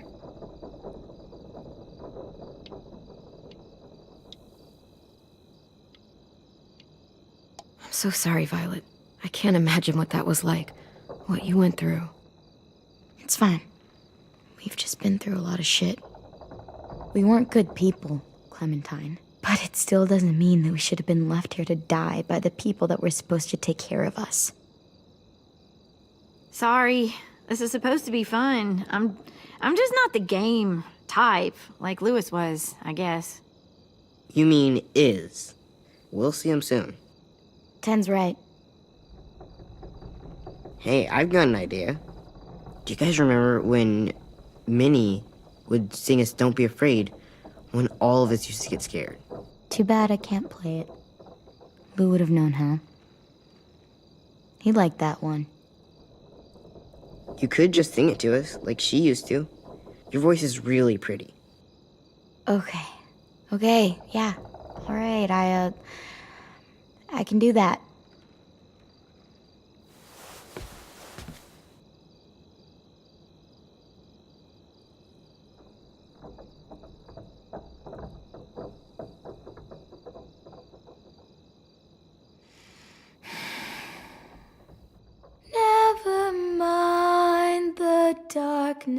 A: I'm so sorry, Violet. I can't imagine what that was like. What you went through.
J: It's fine. We've just been through a lot of shit. We weren't good people, Clementine. But it still doesn't mean that we should have been left here to die by the people that were supposed to take care of us.
E: Sorry. This is supposed to be fun. I'm just not the game type, like Lewis was, I guess.
D: You mean is. We'll see him soon.
J: Ten's right.
D: Hey, I've got an idea. Do you guys remember when Minnie would sing us Don't Be Afraid when all of us used to get scared?
J: Too bad I can't play it. Lou would have known how. He liked that one.
D: You could just sing it to us, like she used to. Your voice is really pretty.
J: Okay. Okay, yeah. All right, I can do that. Never mind the darkness.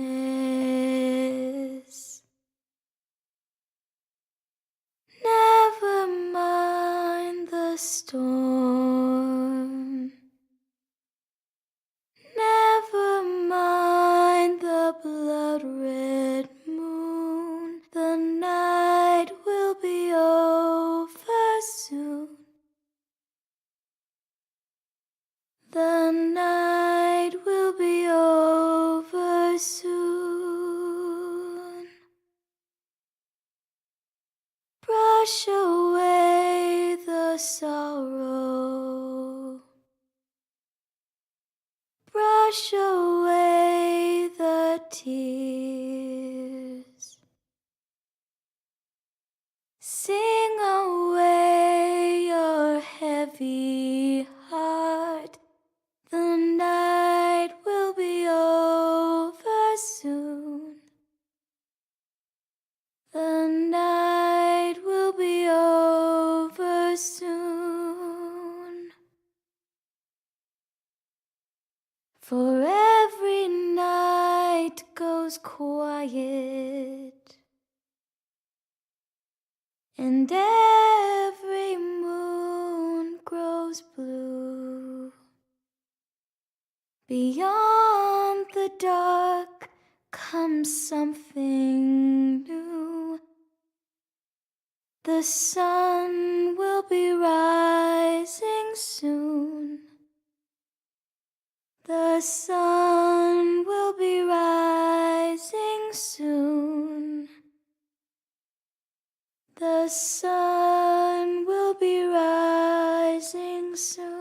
J: Never mind the storm. Never mind the blood-red moon. The night will be over soon. The night will be over soon. Brush away the sorrow. Brush away the tears. Sing away your heavy heart. The night will be over soon. The night will be over soon. For every night goes quiet, and every moon grows blue. Beyond the dark comes something new. The sun will be rising soon. The sun will be rising soon. The sun will be rising soon.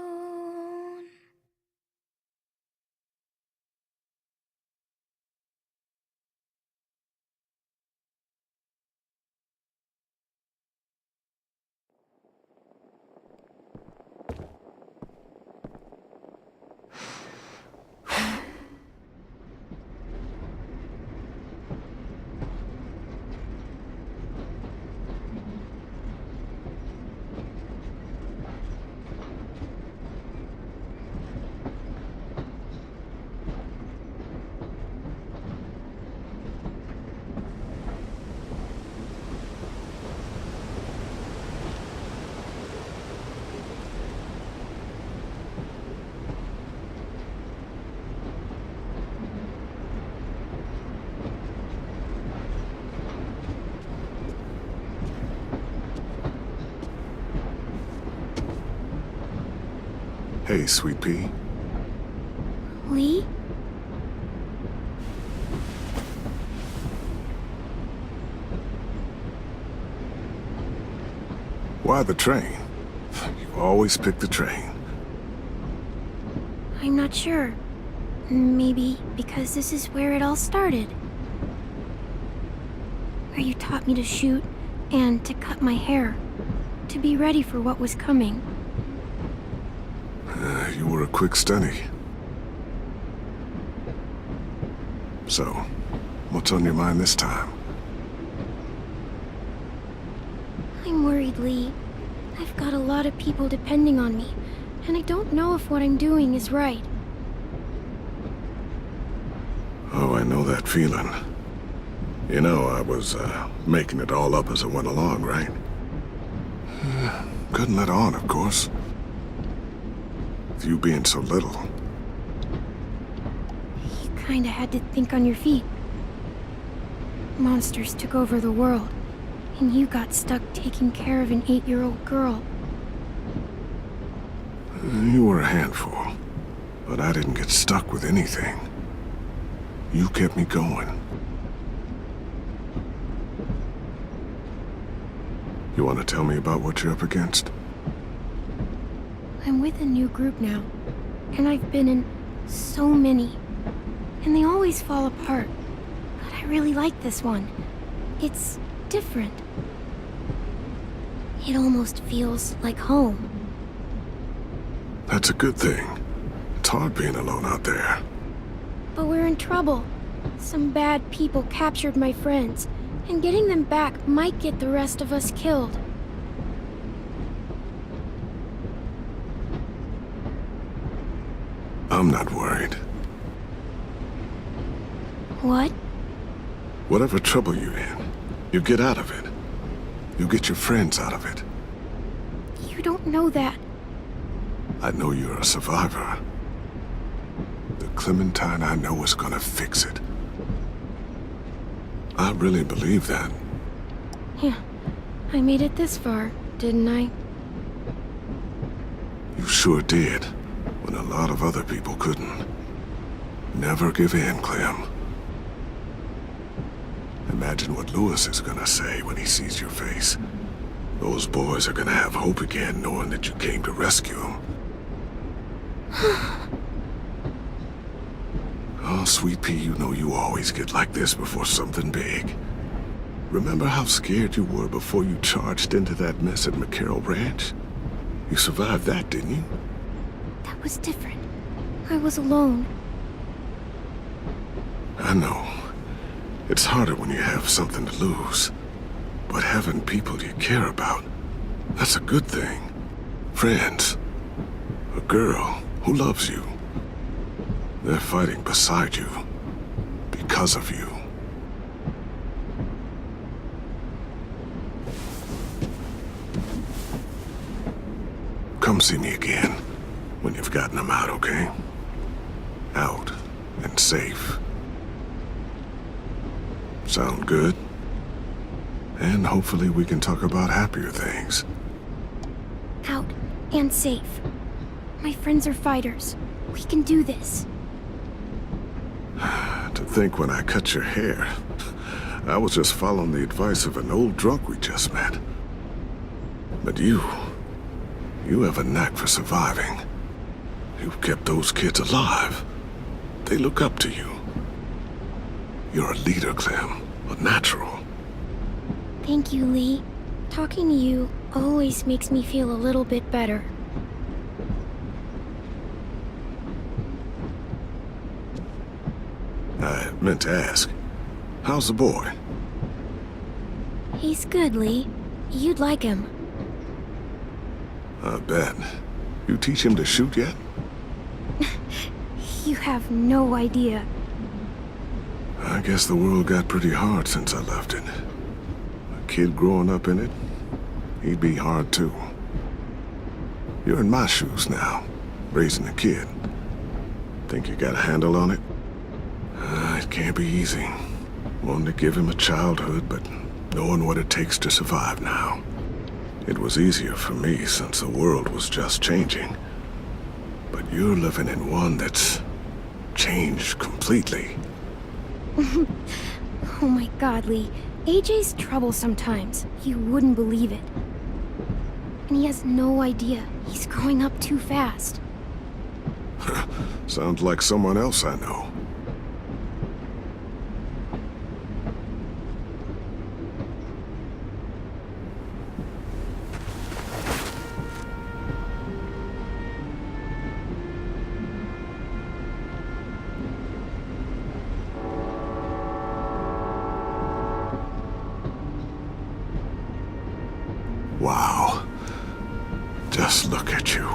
K: Hey, Sweet Pea.
J: Lee?
K: Why the train? You always pick the train. I'm not sure. Maybe because this is where it all started. Where you taught me to shoot and to cut my hair. To be ready for what was coming.
L: You were a quick study. So, what's on your mind this time?
K: I'm worried, Lee. I've got a lot of people depending on me, and I don't know if what I'm doing is right.
L: Oh, I know that feeling. You know, I was, making it all up as I went along, right? Couldn't let on, of course. With you being so little.
K: You kinda had to think on your feet. Monsters took over the world, and you got stuck taking care of an 8-year-old girl.
L: You were a handful, but I didn't get stuck with anything. You kept me going. You want to tell me about what you're up against?
K: I'm with a new group now, and I've been in so many, and they always fall apart. But I really like this one. It's different. It almost feels like home.
L: That's a good thing. It's hard being alone out there.
K: But we're in trouble. Some bad people captured my friends, and getting them back might get the rest of us killed.
L: I'm not worried.
K: What?
L: Whatever trouble you're in, you get out of it. You get your friends out of it.
K: You don't know that.
L: I know you're a survivor. The Clementine I know is gonna fix it. I really believe that.
K: Yeah, I made it this far, didn't I?
L: You sure did, when a lot of other people couldn't. Never give in, Clem. Imagine what Lewis is gonna say when he sees your face. Those boys are gonna have hope again, knowing that you came to rescue them. Oh, Sweet Pea, you know you always get like this before something big. Remember how scared you were before you charged into that mess at McCarroll Ranch? You survived that, didn't you?
K: That was different. I was alone.
L: I know. It's harder when you have something to lose. But having people you care about, that's a good thing. Friends. A girl who loves you. They're fighting beside you. Because of you. Come see me again when you've gotten them out, okay? Out and safe. Sound good? And hopefully we can talk about happier things.
K: Out and safe. My friends are fighters. We can do this.
L: To think when I cut your hair, I was just following the advice of an old drunk we just met. But you have a knack for surviving. You've kept those kids alive. They look up to you. You're a leader, Clem. A natural.
K: Thank you, Lee. Talking to you always makes me feel a little bit better.
L: I meant to ask, how's the boy?
K: He's good, Lee. You'd like him.
L: I bet. You teach him to shoot yet?
K: You have no idea.
L: I guess the world got pretty hard since I left it. A kid growing up in it, he'd be hard too. You're in my shoes now, raising a kid. Think you got a handle on it? It can't be easy. Wanting to give him a childhood, but knowing what it takes to survive now. It was easier for me since the world was just changing. But you're living in one that's changed completely.
K: Oh my God, Lee. AJ's trouble sometimes. You wouldn't believe it. And he has no idea. He's growing up too fast.
L: Sounds like someone else I know. Wow. Just look at you.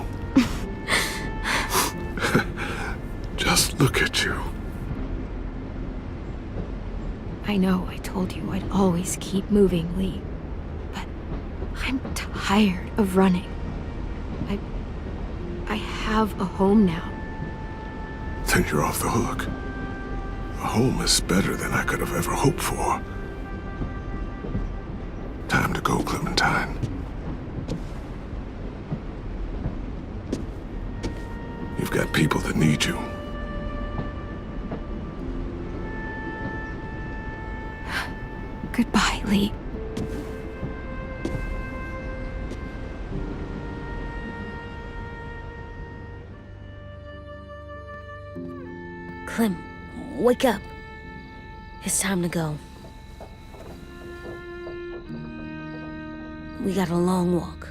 L: Just look at you.
A: I know I told you I'd always keep moving, Lee. But I'm tired of running. I have a home now.
L: Then you're off the hook. A home is better than I could have ever hoped for. Time to go, Clementine. You've got people that need you.
A: Goodbye, Lee.
C: Clem, wake up. It's time to go. We got a long walk.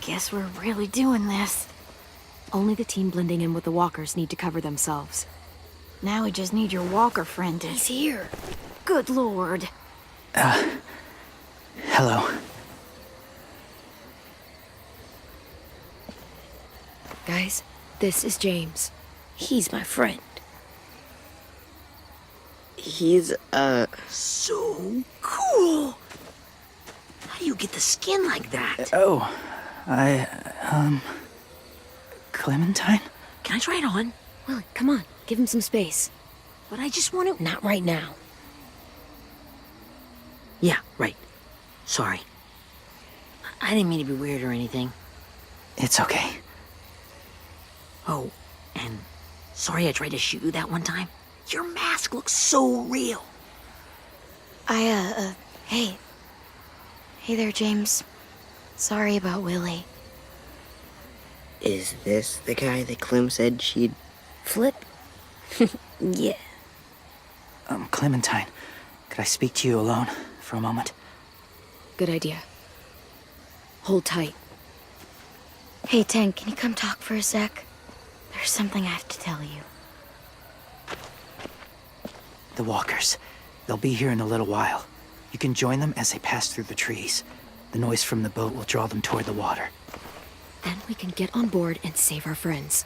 E: Guess we're really doing this.
A: Only the team blending in with the walkers need to cover themselves.
E: Now we just need your walker friend to...
C: He's here.
E: Good lord.
I: Hello.
A: Guys, this is James.
C: He's my friend.
D: He's, so cool. How do you get the skin like that?
I: Oh, Clementine?
B: Can I try it on?
A: Well, come on, give him some space.
B: But I just want to...
C: Not right now.
B: Yeah, right. Sorry. I didn't mean to be weird or anything.
I: It's okay.
B: Oh, and sorry I tried to shoot you that one time. Your mask looks so real.
J: Hey. Hey there, James. Sorry about Willie.
D: Is this the guy that Clem said she'd...
C: Flip? Yeah.
I: Clementine, could I speak to you alone for a moment?
A: Good idea. Hold tight.
J: Hey, Tank, can you come talk for a sec? There's something I have to tell you.
I: The walkers. They'll be here in a little while. You can join them as they pass through the trees. The noise from the boat will draw them toward the water.
A: Then we can get on board and save our friends.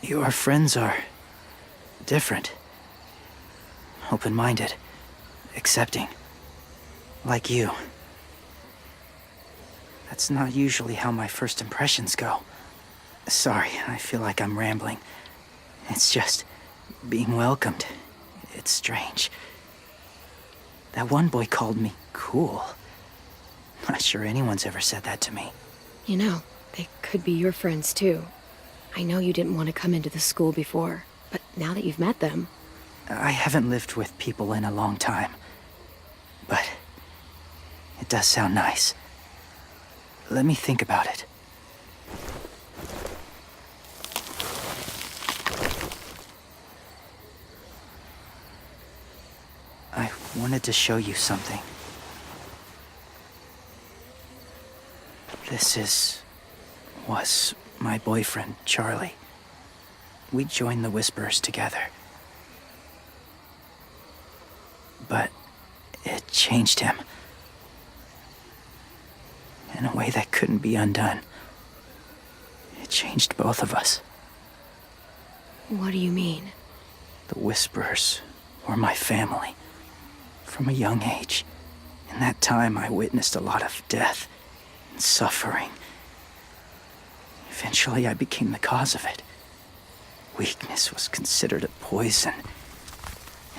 I: Your friends are... different. Open-minded. Accepting. Like you. That's not usually how my first impressions go. Sorry, I feel like I'm rambling. It's just... being welcomed. It's strange. That one boy called me cool. Not sure anyone's ever said that to me.
A: You know, they could be your friends too. I know you didn't want to come into the school before, but now that you've met them...
I: I haven't lived with people in a long time. But... it does sound nice. Let me think about it. I wanted to show you something. was my boyfriend, Charlie. We joined the Whisperers together. But it changed him. In a way that couldn't be undone. It changed both of us.
A: What do you mean?
I: The Whisperers were my family. From a young age. In that time, I witnessed a lot of death and suffering. Eventually, I became the cause of it. Weakness was considered a poison.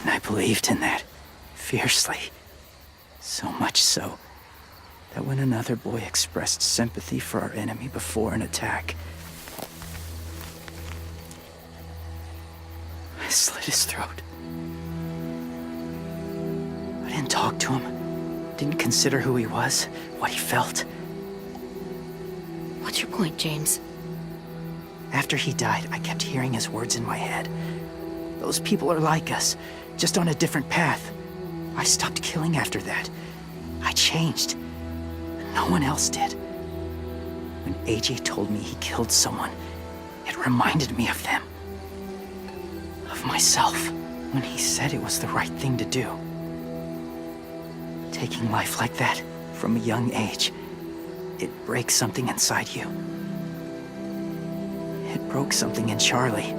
I: And I believed in that, fiercely. So much so, that when another boy expressed sympathy for our enemy before an attack, I slit his throat. I didn't talk to him, didn't consider who he was, what he felt.
A: What's your point, James?
I: After he died, I kept hearing his words in my head. Those people are like us, just on a different path. I stopped killing after that. I changed. And no one else did. When AJ told me he killed someone, it reminded me of them. Of myself. When he said it was the right thing to do. Taking life like that, from a young age, it breaks something inside you. It broke something in Charlie.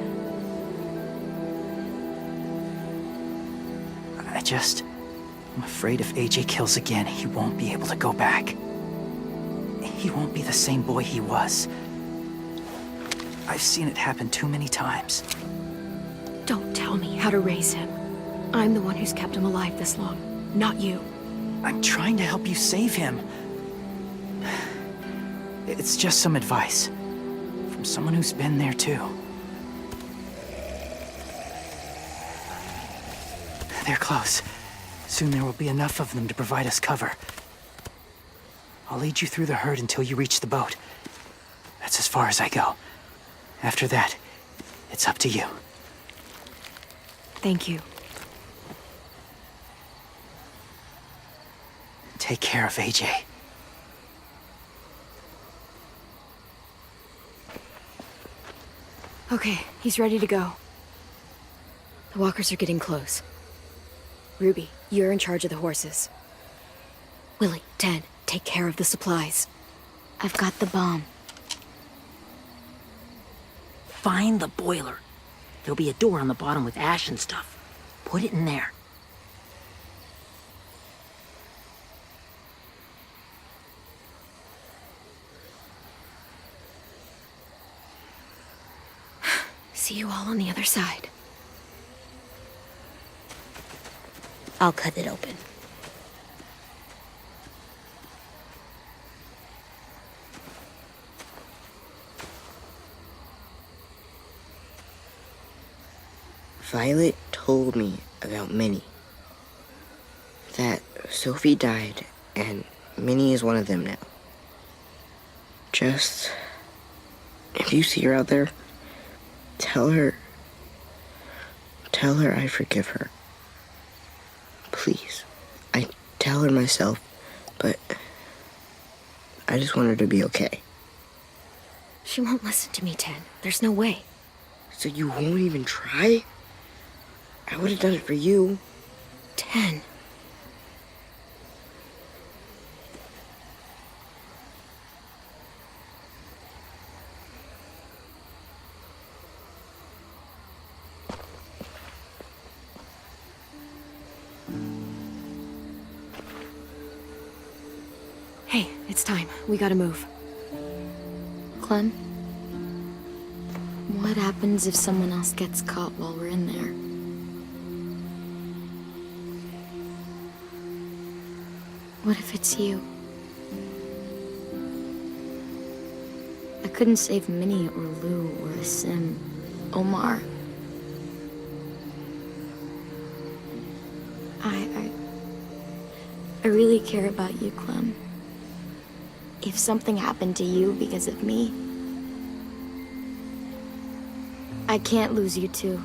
I: I'm afraid if AJ kills again, he won't be able to go back. He won't be the same boy he was. I've seen it happen too many times.
A: Don't tell me how to raise him. I'm the one who's kept him alive this long, not you.
I: I'm trying to help you save him. It's just some advice. From someone who's been there too. They're close. Soon there will be enough of them to provide us cover. I'll lead you through the herd until you reach the boat. That's as far as I go. After that, it's up to you.
A: Thank you.
I: Take care of AJ.
A: Okay, he's ready to go. The walkers are getting close. Ruby, you're in charge of the horses. Willie, Ted, take care of the supplies.
C: I've got the bomb.
B: Find the boiler. There'll be a door on the bottom with ash and stuff. Put it in there.
A: See you all on the other side.
C: I'll cut it open.
D: Violet told me about Minnie. That Sophie died, and Minnie is one of them now. Just, if you see her out there, tell her I forgive her. Please. I tell her myself, but I just want her to be okay.
A: She won't listen to me, Ted. There's no way.
D: So you won't even try? I would have done it for you.
A: 10. Hey, it's time. We gotta move.
J: Clem, what happens if someone else gets caught while we're in there? What if it's you? I couldn't save Minnie or Lou or Asim, Omar. I really care about you, Clem. If something happened to you because of me, I can't lose you too.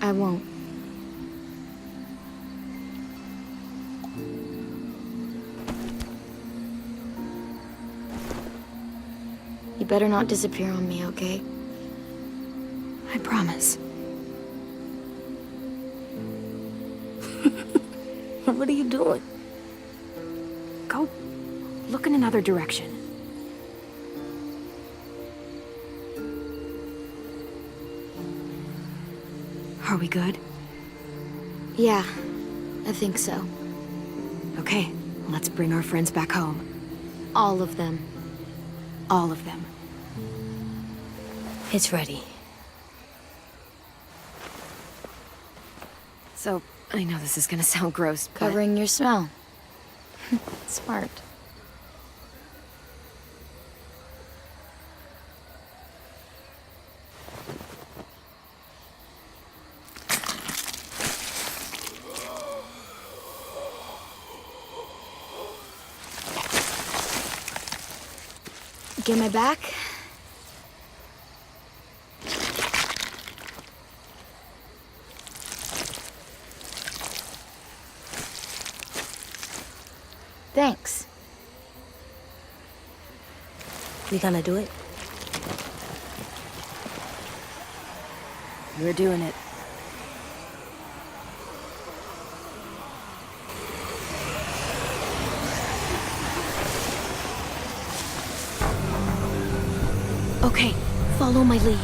J: I won't. You better not disappear on me, okay?
A: I promise.
J: What are you doing?
E: Go look in another direction.
A: Are we good?
J: Yeah, I think so.
A: Okay, let's bring our friends back home.
J: All of them.
A: All of them.
J: It's ready.
A: So, I know this is gonna sound gross, but...
J: Covering your smell. Smart. Get my back? Thanks.
C: We gonna do it?
A: We're doing it.
J: Okay, follow my lead.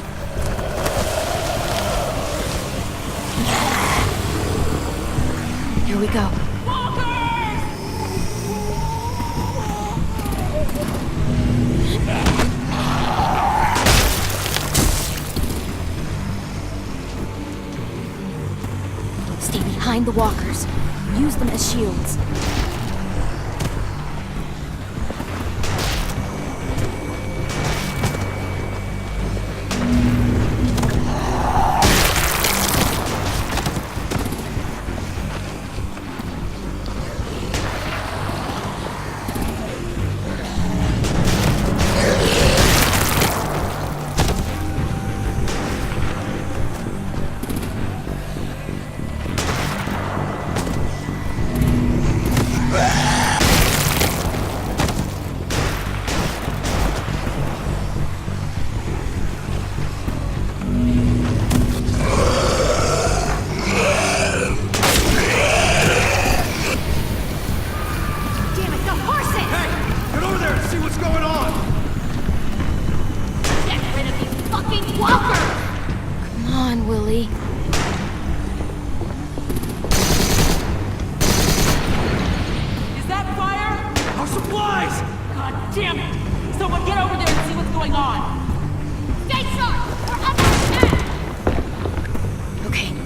A: Here we go.
J: Stay behind the walkers. Use them as shields.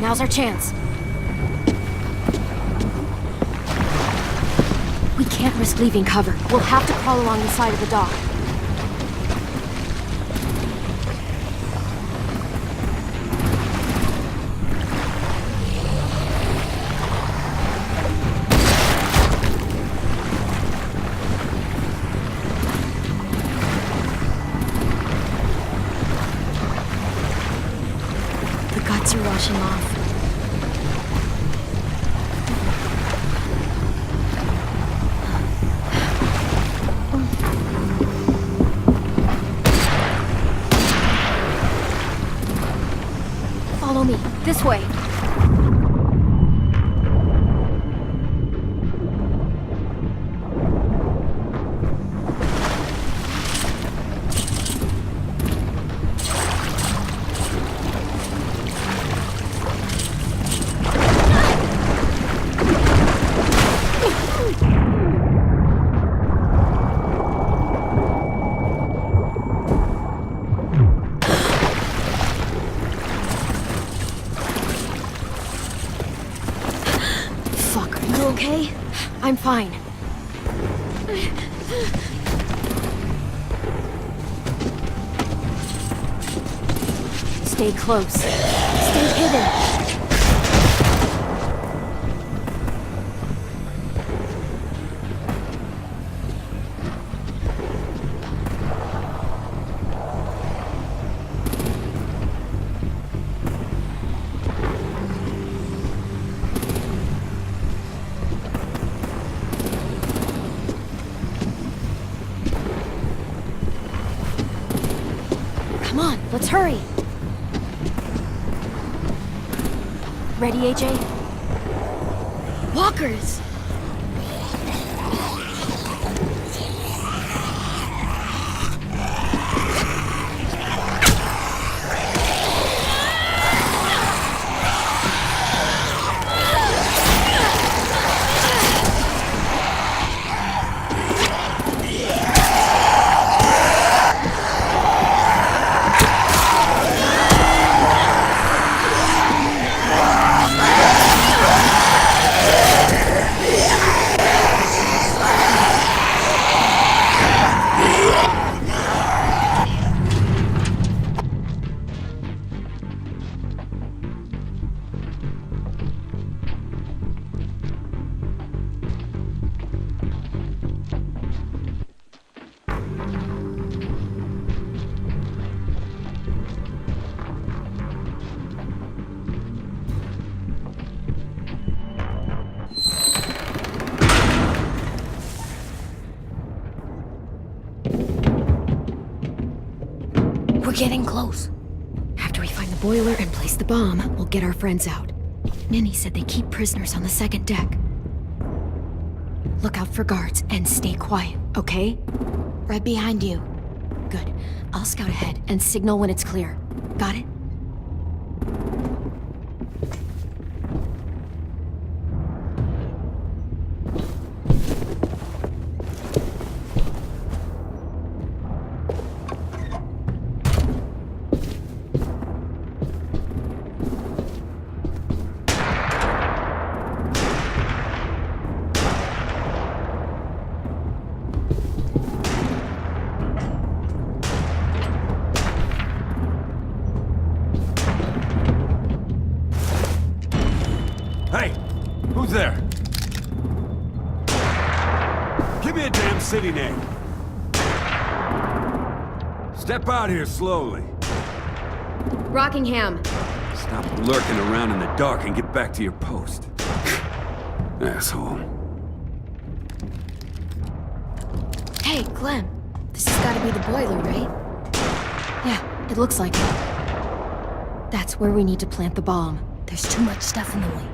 A: Now's our chance. We can't risk leaving cover. We'll have to crawl along the side of the dock. The guts are washing off. Follow me. This way. Okay? I'm fine. Stay close. Stay hidden.
E: Come on, let's hurry. Ready, AJ?
A: Walkers!
C: We're getting close.
A: After we find the boiler and place the bomb, we'll get our friends out. Ninny said they keep prisoners on the second deck. Look out for guards and stay quiet, okay?
C: Right behind you.
A: Good. I'll scout ahead and signal when it's clear. Got it?
M: Hey! Who's there? Give me a damn city name. Step out here slowly.
A: Rockingham.
M: Stop lurking around in the dark and get back to your post. Asshole.
A: Hey, Clem. This has gotta be the boiler, right? Yeah, it looks like it. That's where we need to plant the bomb.
C: There's too much stuff in the way.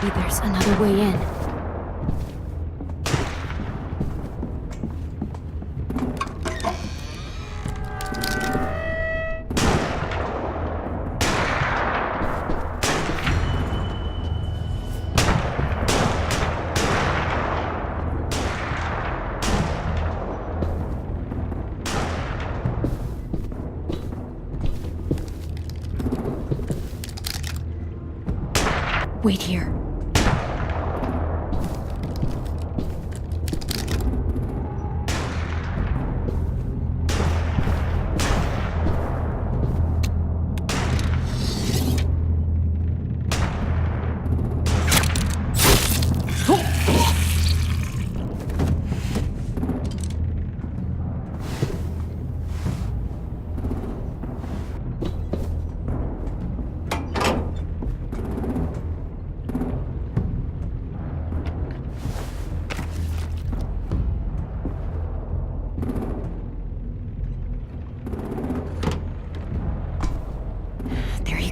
A: Maybe there's another way in. Wait here.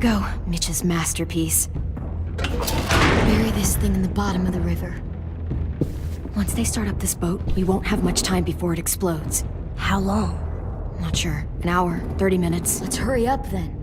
A: Go, Mitch's masterpiece. Bury this thing in the bottom of the river. Once they start up this boat, we won't have much time before it explodes.
C: How long?
A: Not sure. An hour, 30 minutes.
C: Let's hurry up then.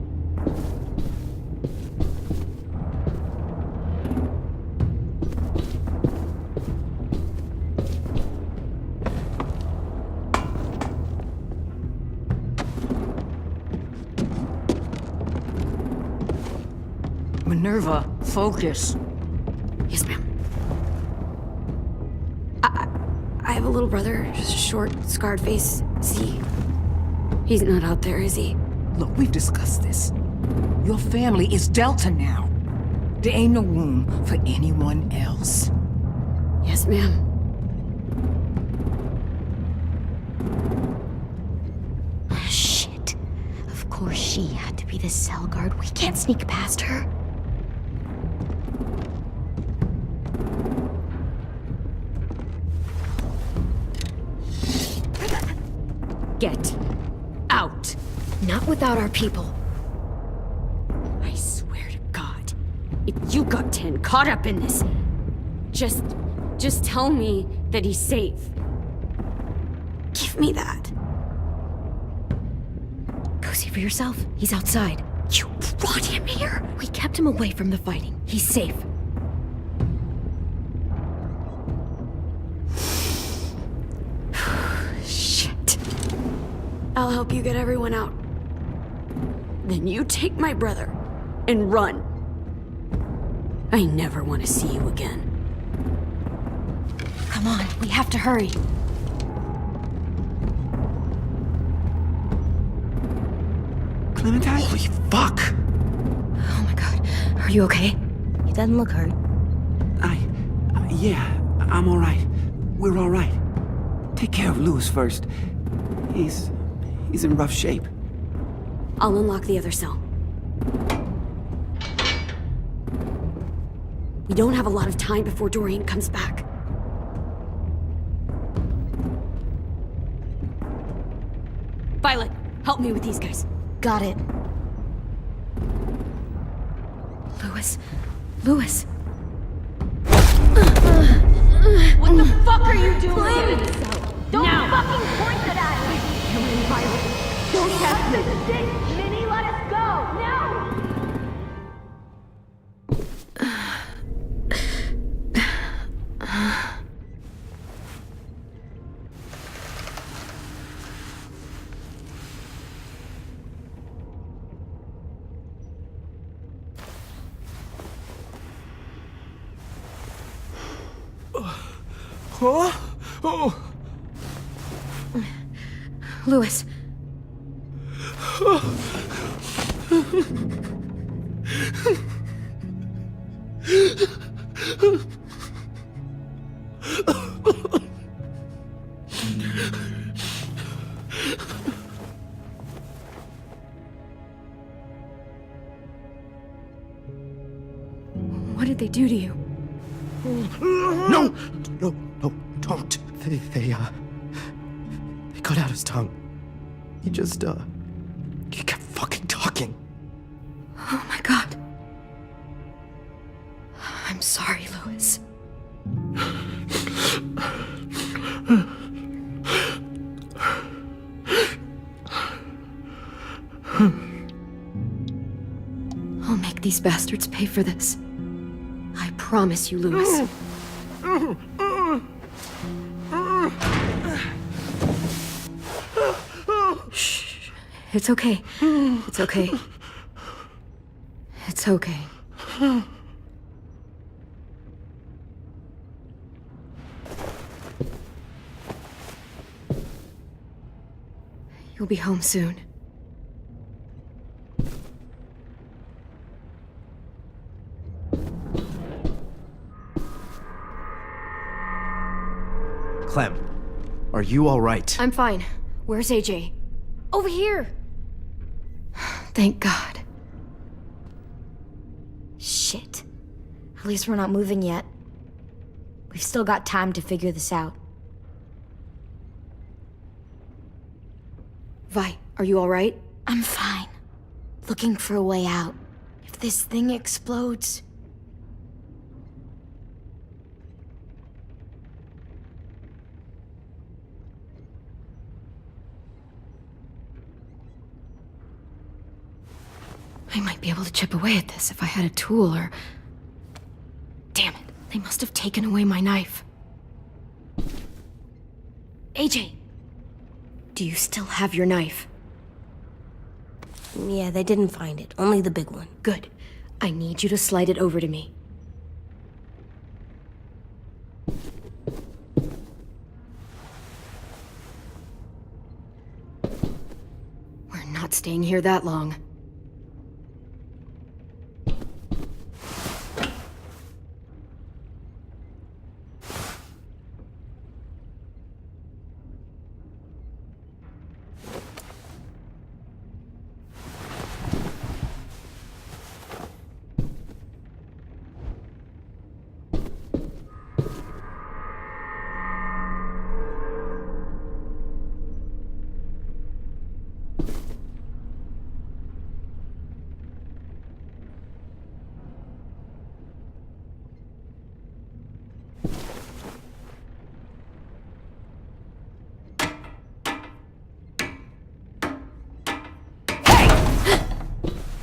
B: Minerva, focus.
A: Yes, ma'am. I have a little brother, short, scarred face. He's not out there, is he?
B: Look, we've discussed this. Your family is Delta now. There ain't no room for anyone else.
A: Yes, ma'am. Shit. Of course she had to be the cell guard. We can't sneak past her.
B: Get out.
A: Not without our people.
F: I swear to God, if you got 10 caught up in this, just tell me that he's safe. Give me that.
A: Go see for yourself. He's outside.
F: You brought him here?
A: We kept him away from the fighting. He's safe.
F: Shit. I'll help you get everyone out. Then you take my brother and run. I never want to see you again.
A: Come on, we have to hurry.
I: Clementine?
L: Holy fuck!
A: Oh my god. Are you okay?
C: He doesn't look hurt.
N: Yeah, I'm all right. We're all right. Take care of Louis first. He's in rough shape.
F: I'll unlock the other cell. We don't have a lot of time before Dorian comes back. Violet, help me with these guys.
A: Got it. Louis. Louis.
E: What the fuck are you doing? Don't fucking point that at me! Come in, Violet. Don't have to stick! Minnie, let us go!
L: Huh? Oh.
A: Louis. What did they do to you?
O: No, don't. They cut out his tongue. He just, he kept fucking talking.
A: Oh my god. I'm sorry, Louis. I'll make these bastards pay for this. I promise you, Louis. Shh. It's okay. It's okay. It's okay. You'll be home soon.
O: Clem, are you all right?
A: I'm fine. Where's AJ?
J: Over here!
A: Thank God.
J: Shit. At least we're not moving yet. We've still got time to figure this out.
A: Vi, are you all right?
J: I'm fine. Looking for a way out. If this thing explodes...
A: I might be able to chip away at this if I had a tool or... Damn it, they must have taken away my knife. AJ! Do you still have your knife?
C: Yeah, they didn't find it. Only the big one.
A: Good. I need you to slide it over to me. We're not staying here that long.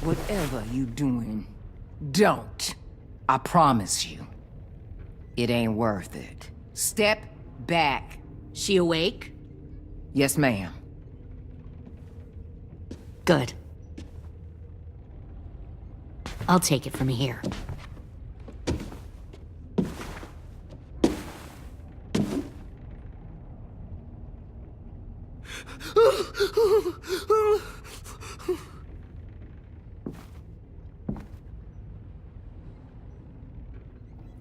B: Whatever you doing, don't. I promise you. It ain't worth it. Step back.
F: She awake?
B: Yes, ma'am.
F: Good. I'll take it from here.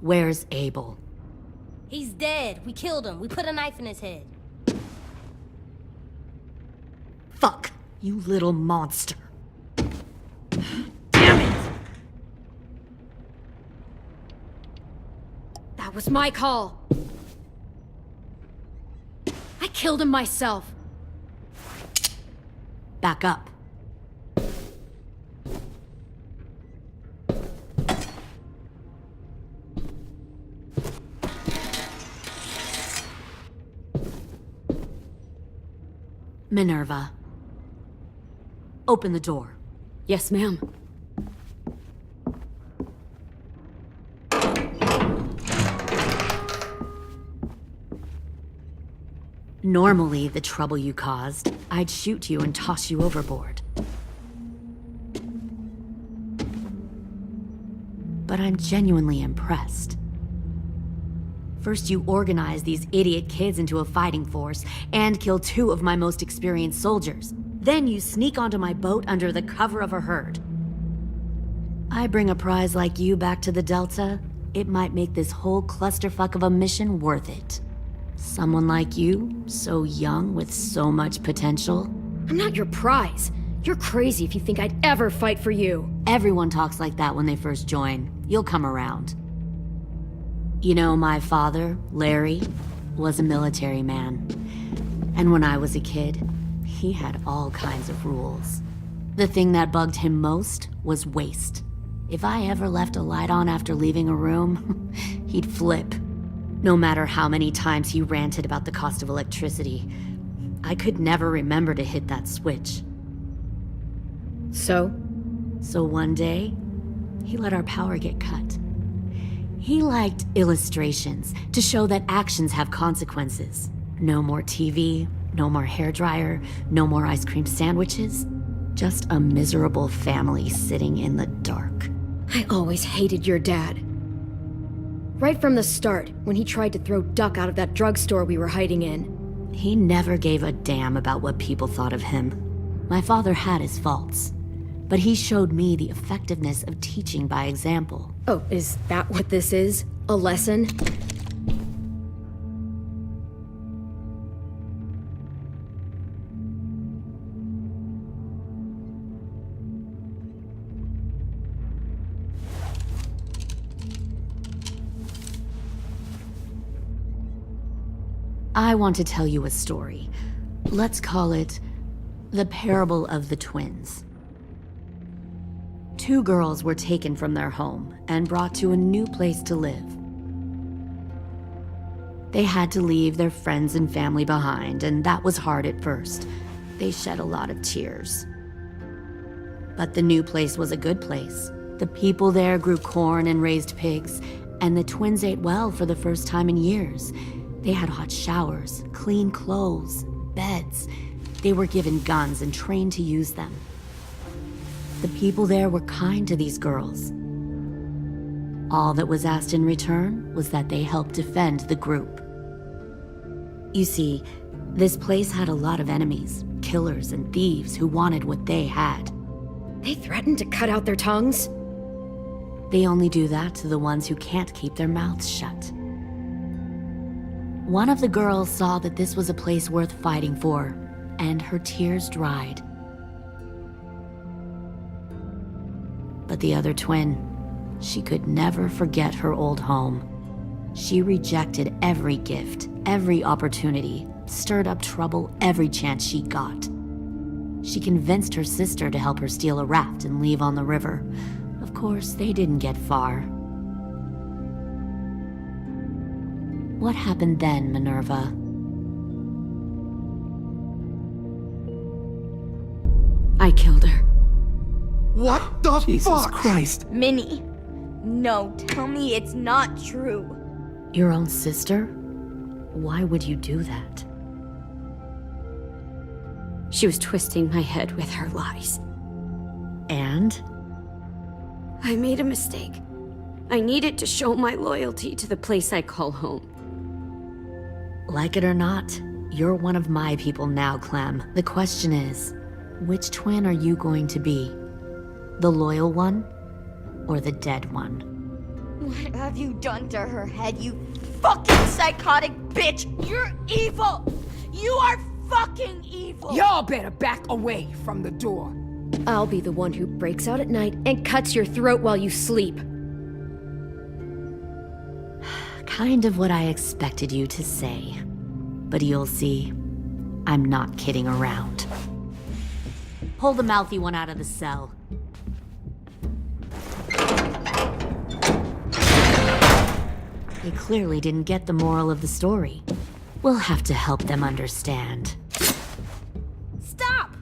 F: Where's Abel?
C: He's dead. We killed him. We put a knife in his head.
F: Fuck, you little monster.
A: Damn it! That was my call. I killed him myself.
F: Back up. Minerva. Open the door.
A: Yes, ma'am.
F: Normally, the trouble you caused, I'd shoot you and toss you overboard. But I'm genuinely impressed. First, you organize these idiot kids into a fighting force and kill 2 of my most experienced soldiers. Then you sneak onto my boat under the cover of a herd. I bring a prize like you back to the Delta, it might make this whole clusterfuck of a mission worth it. Someone like you, so young with so much potential.
A: I'm not your prize. You're crazy if you think I'd ever fight for you.
F: Everyone talks like that when they first join. You'll come around. You know, my father, Larry, was a military man. And when I was a kid, he had all kinds of rules. The thing that bugged him most was waste. If I ever left a light on after leaving a room, he'd flip. No matter how many times he ranted about the cost of electricity, I could never remember to hit that switch.
A: So
F: one day, he let our power get cut. He liked illustrations to show that actions have consequences. No more TV, no more hairdryer, no more ice cream sandwiches. Just a miserable family sitting in the dark.
A: I always hated your dad. Right from the start, when he tried to throw Duck out of that drugstore we were hiding in.
F: He never gave a damn about what people thought of him. My father had his faults, but he showed me the effectiveness of teaching by example.
A: Oh, is that what this is? A lesson?
F: I want to tell you a story. Let's call it the Parable of the Twins. 2 girls were taken from their home and brought to a new place to live. They had to leave their friends and family behind, and that was hard at first. They shed a lot of tears. But the new place was a good place. The people there grew corn and raised pigs, and the twins ate well for the first time in years. They had hot showers, clean clothes, beds. They were given guns and trained to use them. The people there were kind to these girls. All that was asked in return was that they help defend the group. You see, this place had a lot of enemies, killers and thieves who wanted what they had.
A: They threatened to cut out their tongues?
F: They only do that to the ones who can't keep their mouths shut. One of the girls saw that this was a place worth fighting for, and her tears dried. But the other twin, she could never forget her old home. She rejected every gift, every opportunity, stirred up trouble every chance she got. She convinced her sister to help her steal a raft and leave on the river. Of course, they didn't get far. What happened then, Minerva?
A: I killed her.
O: What the
N: Jesus
O: fuck?
N: Christ.
J: Minnie, no, tell me it's not true.
F: Your own sister? Why would you do that? She was twisting my head with her lies. And? I made a mistake. I needed to show my loyalty to the place I call home. Like it or not, you're one of my people now, Clem. The question is, which twin are you going to be? The loyal one, or the dead one?
J: What have you done to her head, you fucking psychotic bitch? You're evil! You are fucking evil!
B: Y'all better back away from the door.
A: I'll be the one who breaks out at night and cuts your throat while you sleep.
F: Kind of what I expected you to say. But you'll see, I'm not kidding around. Pull the mouthy one out of the cell. They clearly didn't get the moral of the story. We'll have to help them understand.
C: Stop!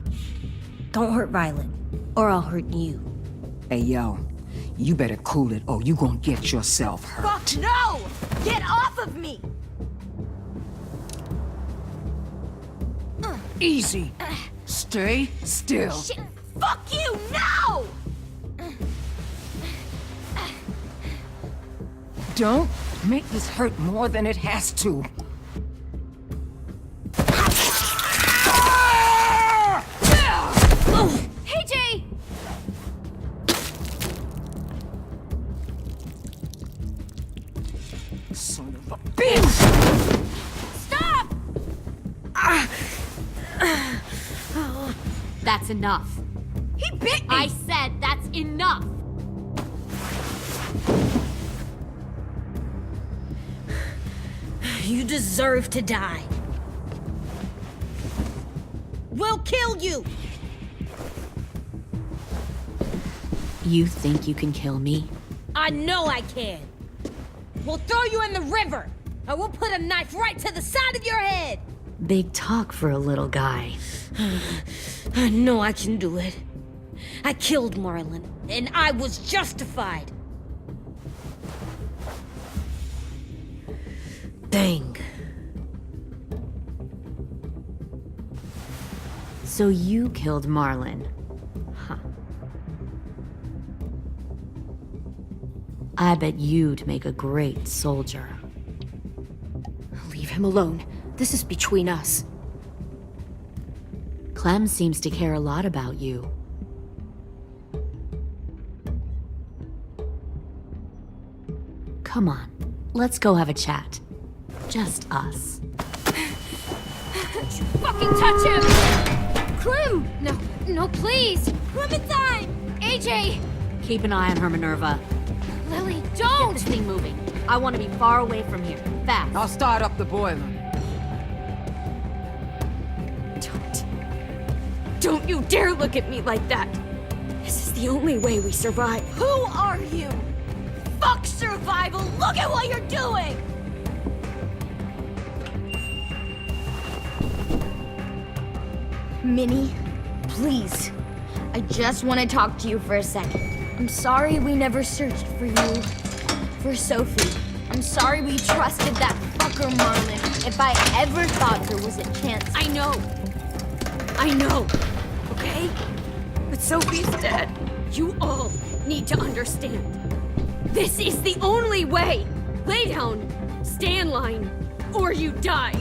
C: Don't hurt Violet, or I'll hurt you.
B: Hey, yo. You better cool it or you gonna get yourself hurt.
J: Fuck no! Get off of me!
B: Easy. Stay still.
J: Shit, fuck you, no!
B: Don't make this hurt more than it has to.
J: Hey, Jay!
B: Son of a bitch!
J: Stop!
F: That's enough.
J: He bit me!
F: I said that's enough!
C: You deserve to die. We'll kill you!
F: You think you can kill me?
C: I know I can. We'll throw you in the river, and we'll put a knife right to the side of your head.
F: Big talk for a little guy.
C: I know I can do it. I killed Marlon, and I was justified.
F: Dang. So you killed Marlon. Huh. I bet you'd make a great soldier.
A: Leave him alone. This is between us.
F: Clem seems to care a lot about you. Come on, let's go have a chat. Just us.
K: Fucking touch him! Clem! No, please! Clementine! AJ!
F: Keep an eye on her, Minerva.
K: Lily,
F: Get
K: don't!
F: this thing moving. I want to be far away from here. Fast.
B: I'll start up the boiler.
A: Don't you dare look at me like that! This is the only way we survive.
J: Who are you? Fuck survival! Look at what you're doing! Minnie, please. I just want to talk to you for a second. I'm sorry we never searched for you. For Sophie. I'm sorry we trusted that fucker Marlon. If I ever thought there was a chance.
A: I know, okay? But Sophie's dead. You all need to understand. This is the only way. Lay down, stay in line, or you die.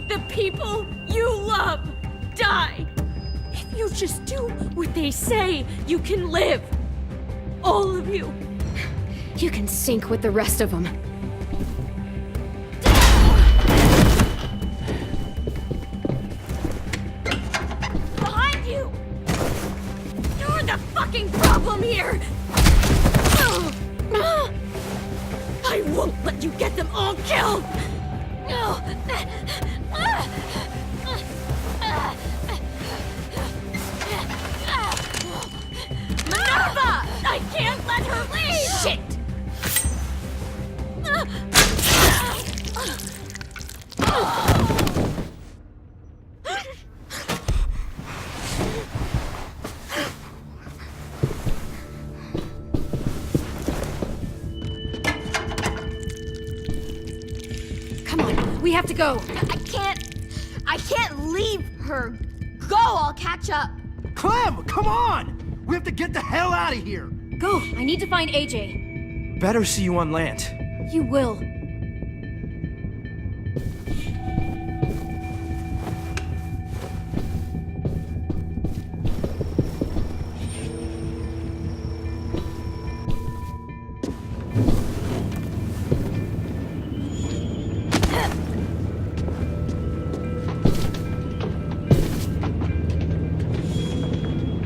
A: The people you love die. If you just do what they say, you can live. All of you. You can sink with the rest of them. Behind you! You're the fucking problem here! I won't let you get them all killed! Minerva! I can't let her leave! Shit!
K: have to go.
J: I can't leave her. Go, I'll catch up.
O: Clem, come on! We have to get the hell out of here!
K: Go, I need to find AJ.
O: Better see you on land.
K: You will.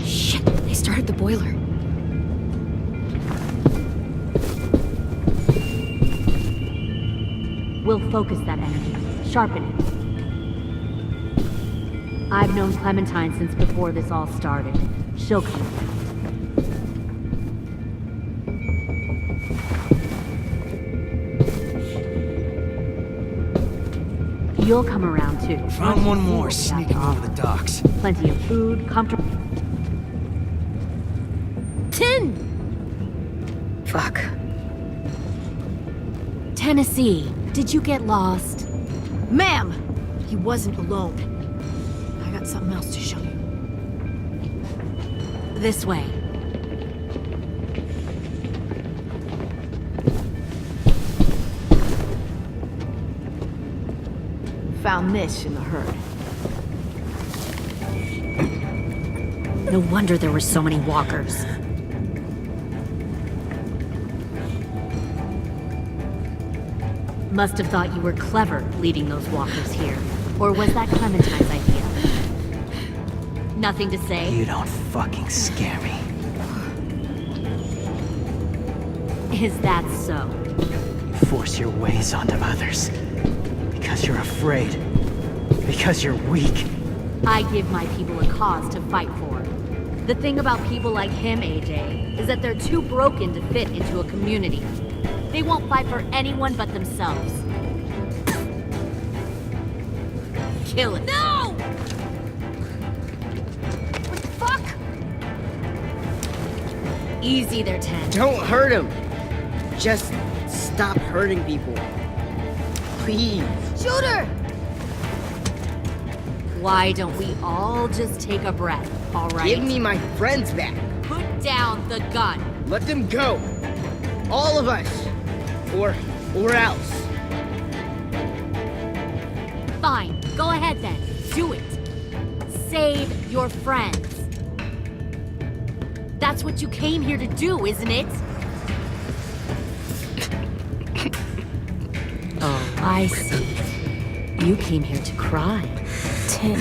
A: Shit, they started the boiler.
P: We'll focus that energy, sharpen it. I've known Clementine since before this all started. She'll come. You'll come around too.
I: Found one more sneaking over the docks.
P: Plenty of food, comfortable.
J: Tin!
A: Fuck.
P: Tennessee, did you get lost?
B: Ma'am! He wasn't alone. I got something else to show you.
P: This way.
B: Found this in the herd.
P: No wonder there were so many walkers. Must have thought you were clever leading those walkers here. Or was that Clementine's idea? Nothing to say?
I: You don't fucking scare me.
P: Is that so?
I: You force your ways onto others. Because you're afraid. Because you're weak.
P: I give my people a cause to fight for. The thing about people like him, AJ, is that they're too broken to fit into a community. They won't fight for anyone but themselves. Kill it.
J: No! What the fuck?
P: Easy there, Ten.
D: Don't hurt him. Just stop hurting people. Please.
J: Shoot her!
P: Why don't we all just take a breath, all right?
D: Give me my friends back.
P: Put down the gun.
D: Let them go. All of us. Or else.
P: Fine, go ahead then. Do it. Save your friends. That's what you came here to do, isn't it? Oh, I see. You came here to cry.
J: Tin.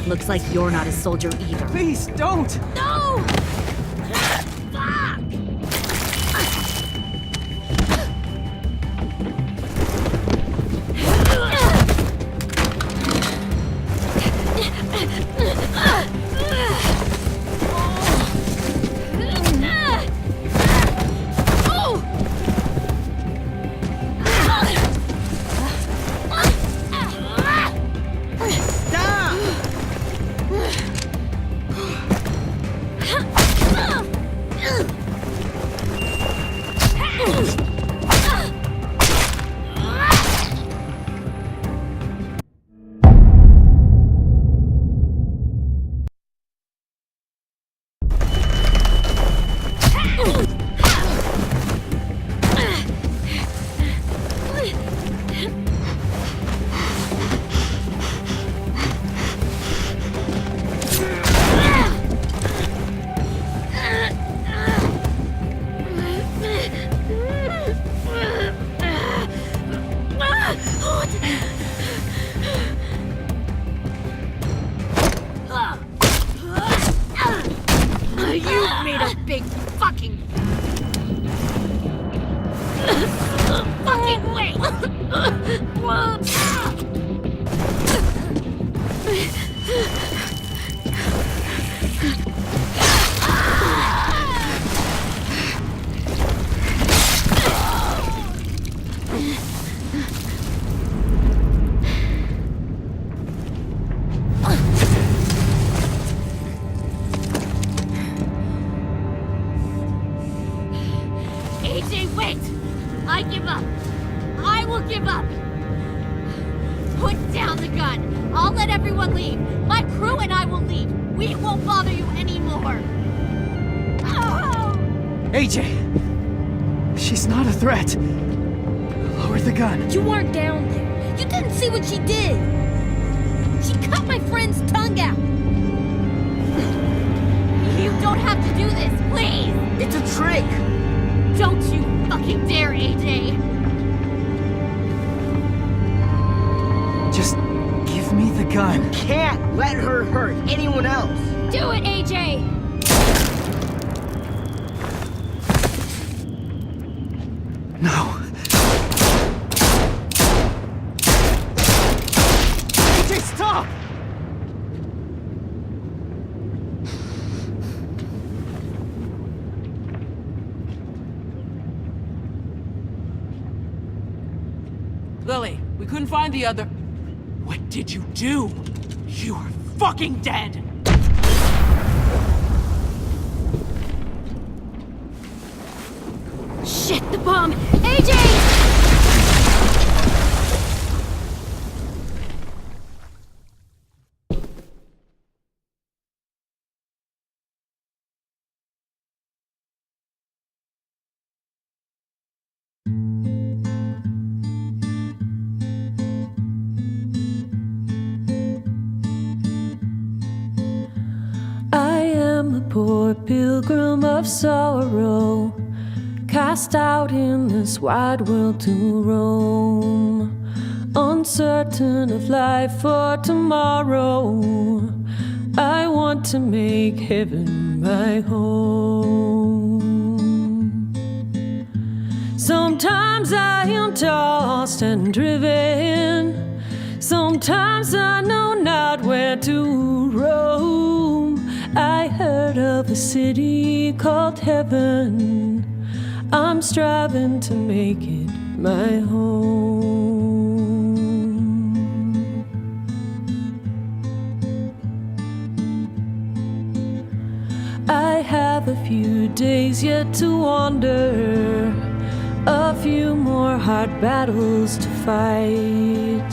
P: Looks like you're not a soldier either.
I: Please, don't!
J: No!
B: You've made a big fucking wait!
P: AJ, wait! I give up. I
I: AJ! She's not a threat. Lower the gun.
B: You weren't down there. You didn't see what she did. She cut my friend's tongue out.
P: You don't have to do this, please!
D: It's a trick!
P: Don't you fucking dare, AJ!
I: Just give me the gun.
D: Can't let her hurt anyone else.
K: Do it, AJ!
I: No. AJ, stop!
B: Lily, we couldn't find the other. What did you do? You are fucking dead!
K: Shit, the bomb! AJ!
H: I am a poor pilgrim of sorrow, cast out in this wide world to roam, uncertain of life for tomorrow. I want to make heaven my home. Sometimes I am tossed and driven, sometimes I know not where to roam. I heard of a city called heaven, I'm striving to make it my home. I have a few days yet to wander, a few more hard battles to fight.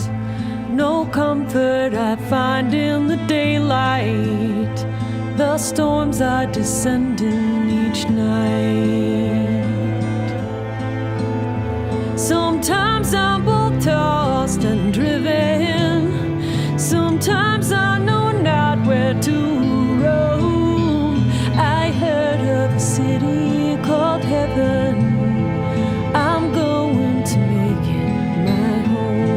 H: No comfort I find in the daylight, the storms are descending each night. Sometimes I'm both tossed and driven, sometimes I know not where to roam. I heard of a city called heaven, I'm going to make it my home.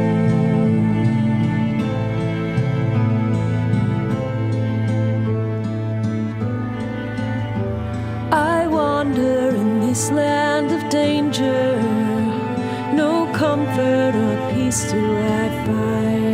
H: I wander in this land of danger, no comfort or peace do I find.